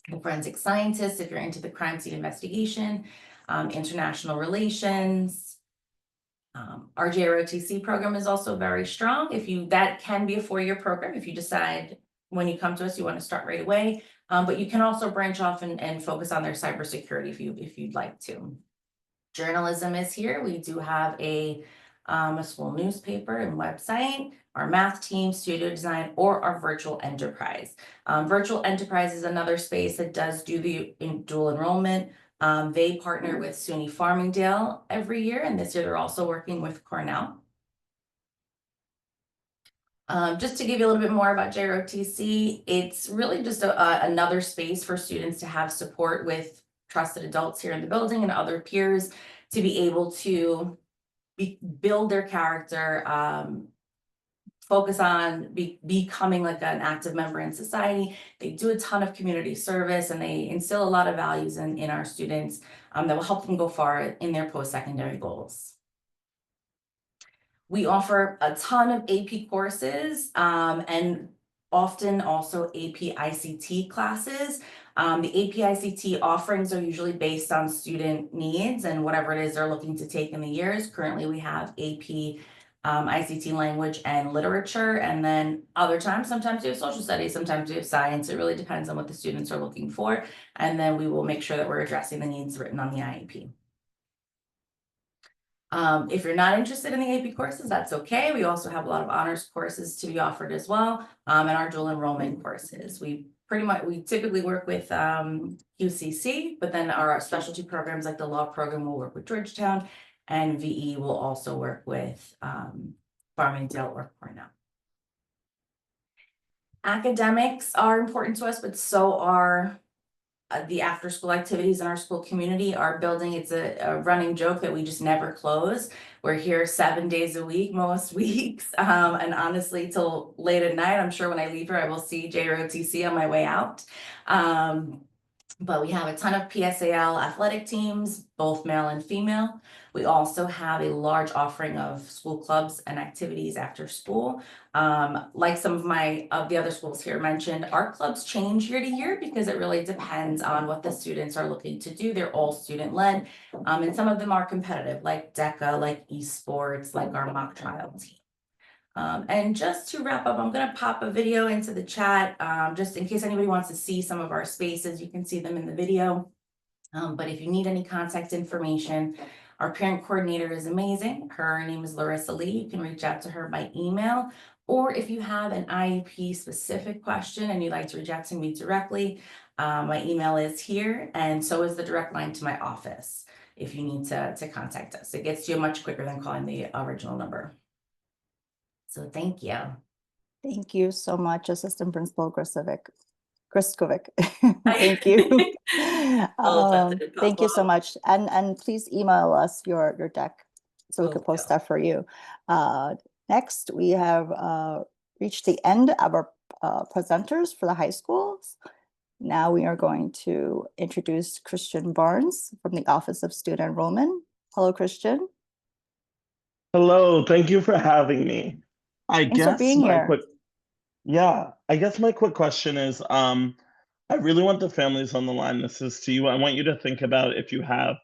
The forensic scientists, if you're into the crime scene investigation, international relations. Our JROTC program is also very strong. That can be a 4-year program if you decide when you come to us you want to start right away. But you can also branch off and focus on their cybersecurity if you'd like to. Journalism is here. We do have a school newspaper and website, our math team, studio design, or our virtual enterprise. Virtual enterprise is another space that does do the dual enrollment. They partner with SUNY Farmingdale every year, and this year they're also working with Cornell. Just to give you a little bit more about JROTC, it's really just another space for students to have support with trusted adults here in the building and other peers to be able to build their character, focus on becoming like an active member in society. They do a ton of community service, and they instill a lot of values in our students that will help them go far in their post-secondary goals. We offer a ton of AP courses and often also AP ICT classes. The AP ICT offerings are usually based on student needs and whatever it is they're looking to take in the years. Currently, we have AP ICT language and literature, and then other times, sometimes we have social studies, sometimes we have science. It really depends on what the students are looking for, and then we will make sure that we're addressing the needs written on the IEP. If you're not interested in the AP courses, that's okay. We also have a lot of honors courses to be offered as well, and our dual enrollment courses. We typically work with QCC, but then our specialty programs like the law program will work with Georgetown, and VE will also work with Farmingdale or Cornell. Academics are important to us, but so are the after school activities in our school community. Our building, it's a running joke that we just never close. We're here 7 days a week, most weeks. And honestly, till late at night. I'm sure when I leave here, I will see JROTC on my way out. But we have a ton of PSAL athletic teams, both male and female. We also have a large offering of school clubs and activities after school. Like some of the other schools here mentioned, our clubs change year to year because it really depends on what the students are looking to do. They're all student led, and some of them are competitive, like DECA, like esports, like our mock trial team. And just to wrap up, I'm going to pop a video into the chat just in case anybody wants to see some of our spaces. You can see them in the video. But if you need any contact information, Our parent coordinator is amazing. Her name is Larissa Lee. You can reach out to her by email, or if you have an IEP specific question and you'd like to reach out to me directly, my email is here, and so is the direct line to my office if you need to contact us. It gets to you much quicker than calling the original number. So thank you. Thank you so much, Assistant Principal Kriskovic. Thank you. Thank you so much. And please email us your deck so we could post that for you. Next, we have reached the end of our presenters for the high schools. Now we are going to introduce Christian Barnes from the Office of Student Enrollment. Hello, Christian. Hello, thank you for having me. Thanks for being here. I guess my quick question is, I really want the families on the line. This is to you. I want you to think about if you have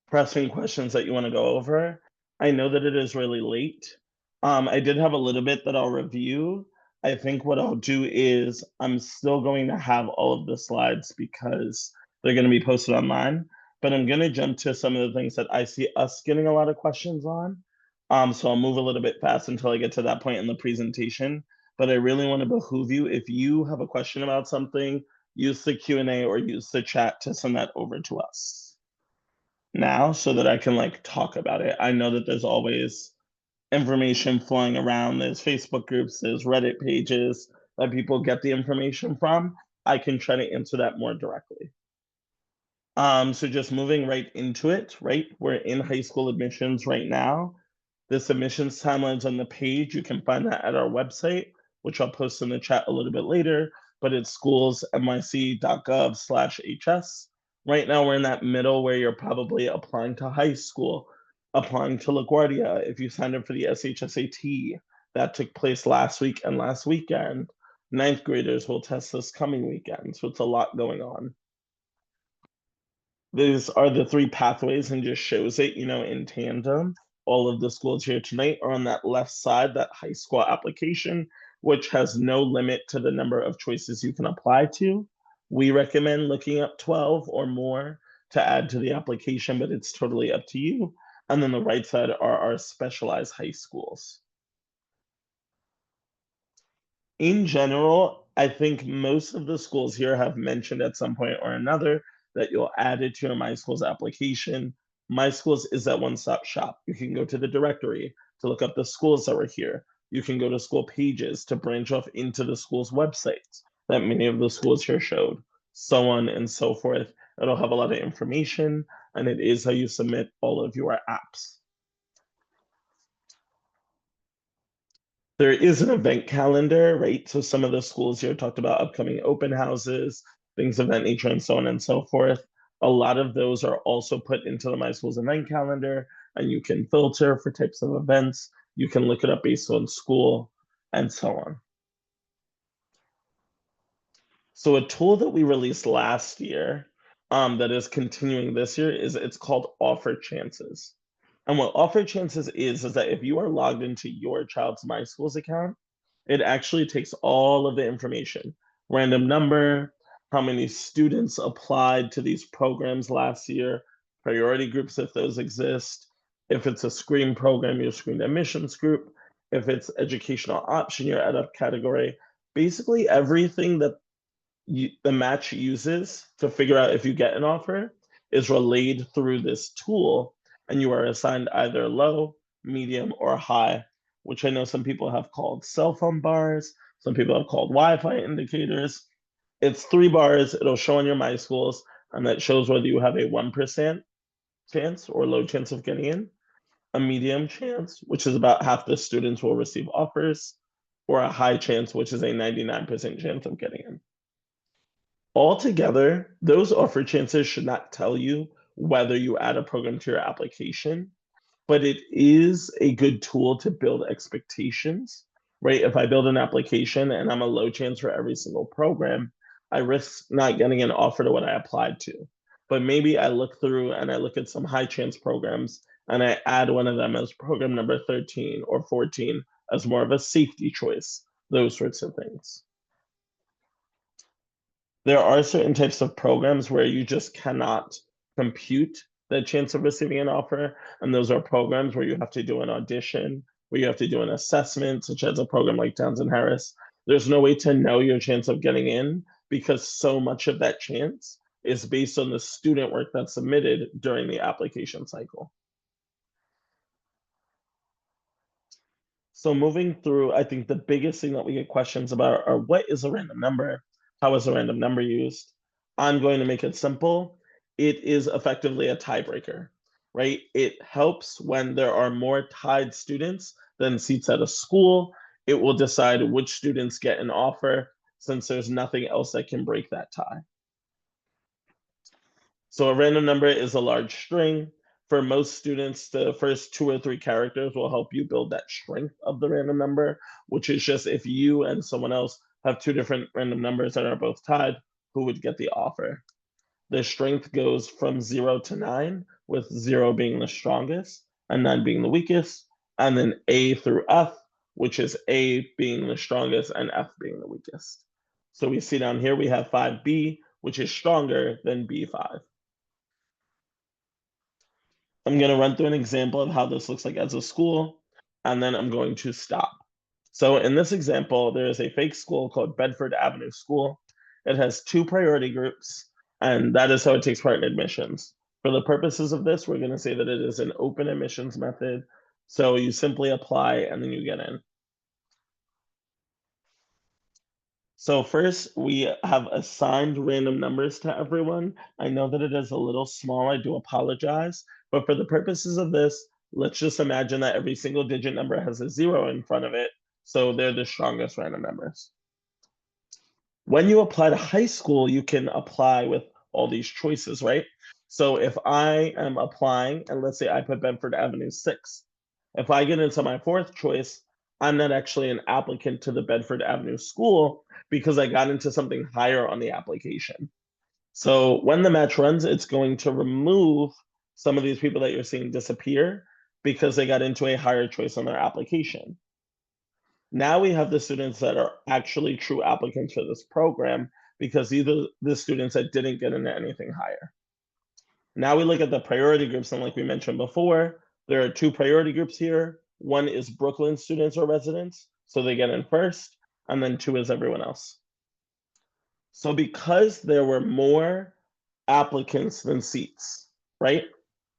pressing questions that you want to go over. I know that it is really late. I did have a little bit that I'll review. I think what I'll do is I'm still going to have all of the slides because they're going to be posted online, but I'm going to jump to some of the things that I see us getting a lot of questions on. So I'll move a little bit fast until I get to that point in the presentation. But I really want to behoove you, if you have a question about something, use the Q&A or use the chat to send that over to us now so that I can talk about it. I know that there's always information flowing around. There's Facebook groups, there's Reddit pages that people get the information from. I can try to answer that more directly. So just moving right into it, right? We're in high school admissions right now. The submissions timelines on the page, you can find that at our website, which I'll post in the chat a little bit later, but it's schools.nyc.gov/HS. Right now, we're in that middle where you're probably applying to high school, applying to LaGuardia. If you signed up for the SHSAT, that took place last week and last weekend. Ninth graders will test this coming weekend, so it's a lot going on. These are the three pathways and just shows it, in tandem. All of the schools here tonight are on that left side, that high school application, which has no limit to the number of choices you can apply to. We recommend looking up 12 or more to add to the application, but it's totally up to you. And then the right side are our specialized high schools. In general, I think most of the schools here have mentioned at some point or another that you'll add it to your My Schools application. My Schools is that one-stop shop. You can go to the directory to look up the schools that were here. You can go to school pages to branch off into the school's websites that many of the schools here showed, so on and so forth. It'll have a lot of information, and it is how you submit all of your apps. There is an event calendar, right? So some of the schools here talked about upcoming open houses, things of that nature, and so on and so forth. A lot of those are also put into the My Schools event calendar, and you can filter for types of events. You can look it up based on school, and so on. So a tool that we released last year that is continuing this year it's called Offer Chances. And what Offer Chances is that if you are logged into your child's My Schools account, it actually takes all of the information, random number, how many students applied to these programs last year, priority groups if those exist, if it's a screen program, your screen admissions group, if it's educational option, your ed up category, basically everything that the match uses to figure out if you get an offer is relayed through this tool, and you are assigned either low, medium, or high, which I know some people have called cell phone bars, some people have called Wi-Fi indicators. It's 3 bars, it'll show on your My Schools, and that shows whether you have a 1% chance or low chance of getting in, a medium chance, which is about half the students will receive offers, or a high chance, which is a 99% chance of getting in. Altogether, those offer chances should not tell you whether you add a program to your application, but it is a good tool to build expectations, right? If I build an application and I'm a low chance for every single program, I risk not getting an offer to what I applied to. But maybe I look through and I look at some high chance programs and I add one of them as program number 13 or 14 as more of a safety choice, those sorts of things. There are certain types of programs where you just cannot compute the chance of receiving an offer. And those are programs where you have to do an audition, where you have to do an assessment, such as a program like Townsend Harris. There's no way to know your chance of getting in because so much of that chance is based on the student work that's submitted during the application cycle. So moving through, I think the biggest thing that we get questions about are what is a random number? How is a random number used? I'm going to make it simple. It is effectively a tiebreaker, right? It helps when there are more tied students than seats at a school. It will decide which students get an offer since there's nothing else that can break that tie. So a random number is a large string. For most students, the first 2 or 3 characters will help you build that strength of the random number, which is just if you and someone else have 2 different random numbers that are both tied, who would get the offer. The strength goes from 0 to 9, with 0 being the strongest and 9 being the weakest, and then A through F, which is A being the strongest and F being the weakest. So we see down here we have 5B, which is stronger than B5. I'm going to run through an example of how this looks like as a school, and then I'm going to stop. So in this example, there is a fake school called Bedford Avenue School. It has 2 priority groups, and that is how it takes part in admissions. For the purposes of this, we're going to say that it is an open admissions method. So you simply apply and then you get in. So first, we have assigned random numbers to everyone. I know that it is a little small, I do apologize, but for the purposes of this, let's just imagine that every single digit number has a 0 in front of it, so they're the strongest random numbers. When you apply to high school, you can apply with all these choices, right? So if I am applying, and let's say I put Bedford Avenue 6, if I get into my 4th choice, I'm not actually an applicant to the Bedford Avenue School because I got into something higher on the application. So when the match runs, it's going to remove some of these people that you're seeing disappear because they got into a higher choice on their application. Now we have the students that are actually true applicants for this program because these are the students that didn't get into anything higher. Now we look at the priority groups, and like we mentioned before, there are 2 priority groups here. One is Brooklyn students or residents, so they get in first, and then 2 is everyone else. So because there were more applicants than seats, right?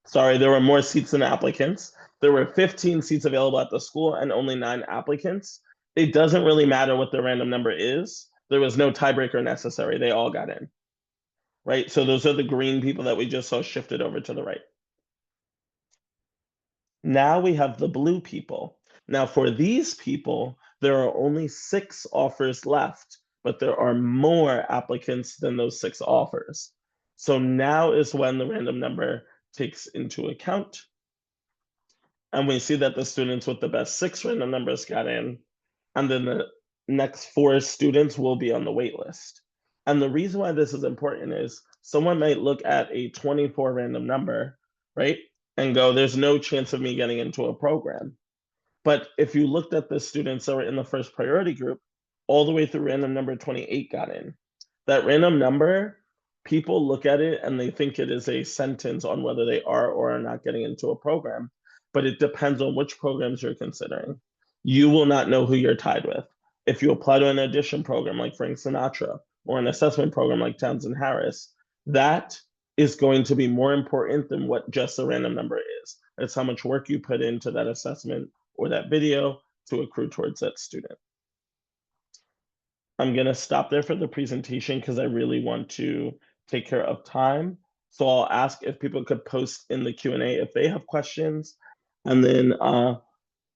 Sorry, there were more seats than applicants. There were 15 seats available at the school and only 9 applicants. It doesn't really matter what the random number is. There was no tiebreaker necessary. They all got in, right? So those are the green people that we just saw shifted over to the right. Now we have the blue people. Now for these people, there are only 6 offers left, but there are more applicants than those 6 offers. So now is when the random number takes into account. And we see that the students with the best 6 random numbers got in, and then the next 4 students will be on the wait list. And the reason why this is important is someone might look at a 24 random number, right? And go, there's no chance of me getting into a program. But if you looked at the students that were in the first priority group, all the way through random number 28 got in. That random number, people look at it and they think it is a sentence on whether they are or are not getting into a program, but it depends on which programs you're considering. You will not know who you're tied with. If you apply to an audition program like Frank Sinatra or an assessment program like Townsend Harris, that is going to be more important than what just a random number is. It's how much work you put into that assessment or that video to accrue towards that student. I'm going to stop there for the presentation because I really want to take care of time. So I'll ask if people could post in the Q&A if they have questions. And then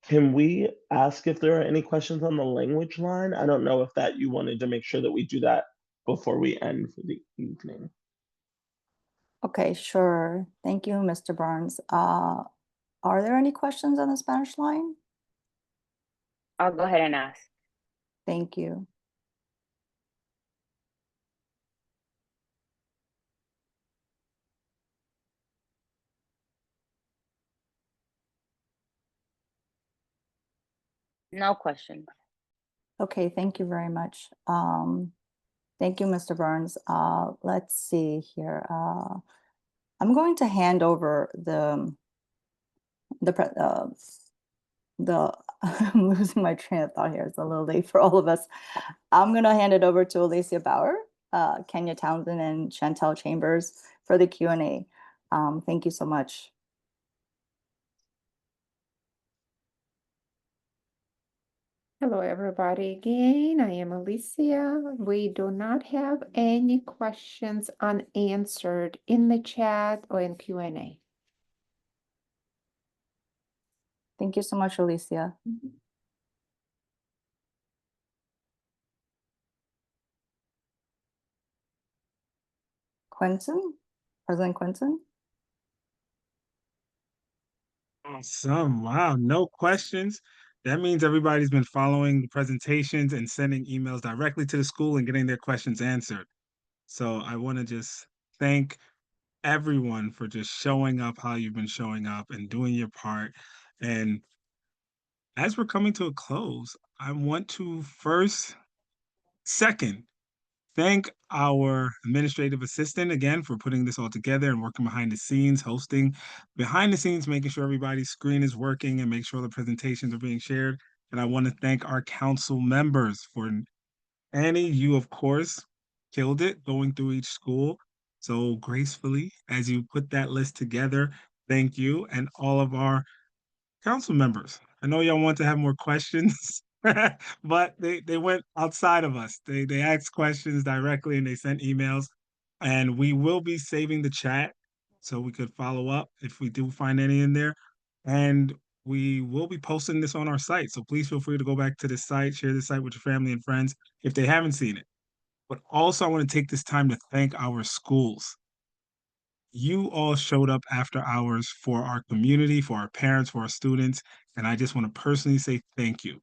can we ask if there are any questions on the language line? I don't know if that you wanted to make sure that we do that before we end for the evening. Okay, sure. Thank you, Mr. Barnes. Are there any questions on the Spanish line? I'll go ahead and ask. Thank you. No question. Okay, thank you very much. Thank you, Mr. Barnes. Let's see here. I'm going to hand over the I'm losing my train of thought here. It's a little late for all of us. I'm going to hand it over to Alicia Bauer, Kenya Townsend, and Chantel Chambers for the Q&A. Thank you so much. Hello, everybody. Again, I am Alicia. We do not have any questions unanswered in the chat or in Q&A. Thank you so much, Alicia. Quentin? President Quentin? Awesome. Wow, no questions. That means everybody's been following the presentations and sending emails directly to the school and getting their questions answered. So I want to just thank everyone for just showing up how you've been showing up and doing your part. And as we're coming to a close, I want to second, thank our administrative assistant again for putting this all together and working behind the scenes, hosting behind the scenes, making sure everybody's screen is working and make sure the presentations are being shared. And I want to thank our council members for Annie, you of course killed it going through each school so gracefully as you put that list together. Thank you. And all of our council members. I know y'all want to have more questions, but they went outside of us. They asked questions directly and they sent emails. And we will be saving the chat so we could follow up if we do find any in there. And we will be posting this on our site. So please feel free to go back to the site, share the site with your family and friends if they haven't seen it. But also, I want to take this time to thank our schools. You all showed up after hours for our community, for our parents, for our students, and I just want to personally say thank you.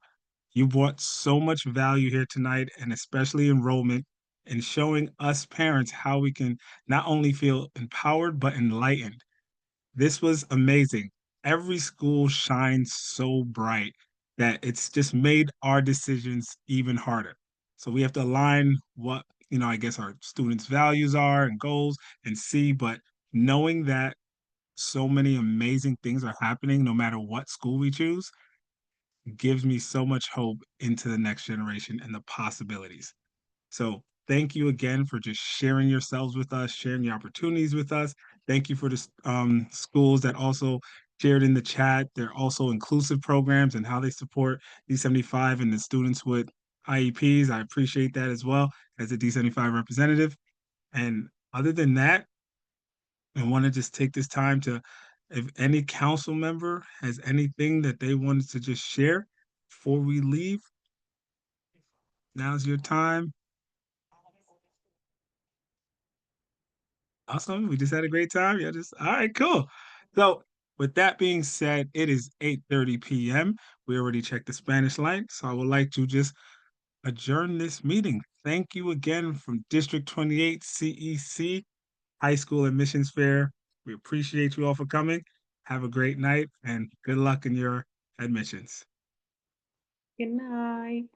You brought so much value here tonight, and especially enrollment, and showing us parents how we can not only feel empowered, but enlightened. This was amazing. Every school shines so bright that it's just made our decisions even harder. So we have to align what, I guess our students' values are and goals and see, but knowing that so many amazing things are happening no matter what school we choose gives me so much hope into the next generation and the possibilities. So thank you again for just sharing yourselves with us, sharing your opportunities with us. Thank you for the schools that also shared in the chat. They're also inclusive programs and how they support D75 and the students with IEPs. I appreciate that as well as a D75 representative. And other than that, I want to just take this time to, if any council member has anything that they wanted to just share before we leave, now's your time. Awesome. We just had a great time. Yeah, all right, cool. So with that being said, it is 8:30 p.m. We already checked the Spanish line, so I would like to just adjourn this meeting. Thank you again from District 28 CEC High School Admissions Fair. We appreciate you all for coming. Have a great night and good luck in your admissions. Good night.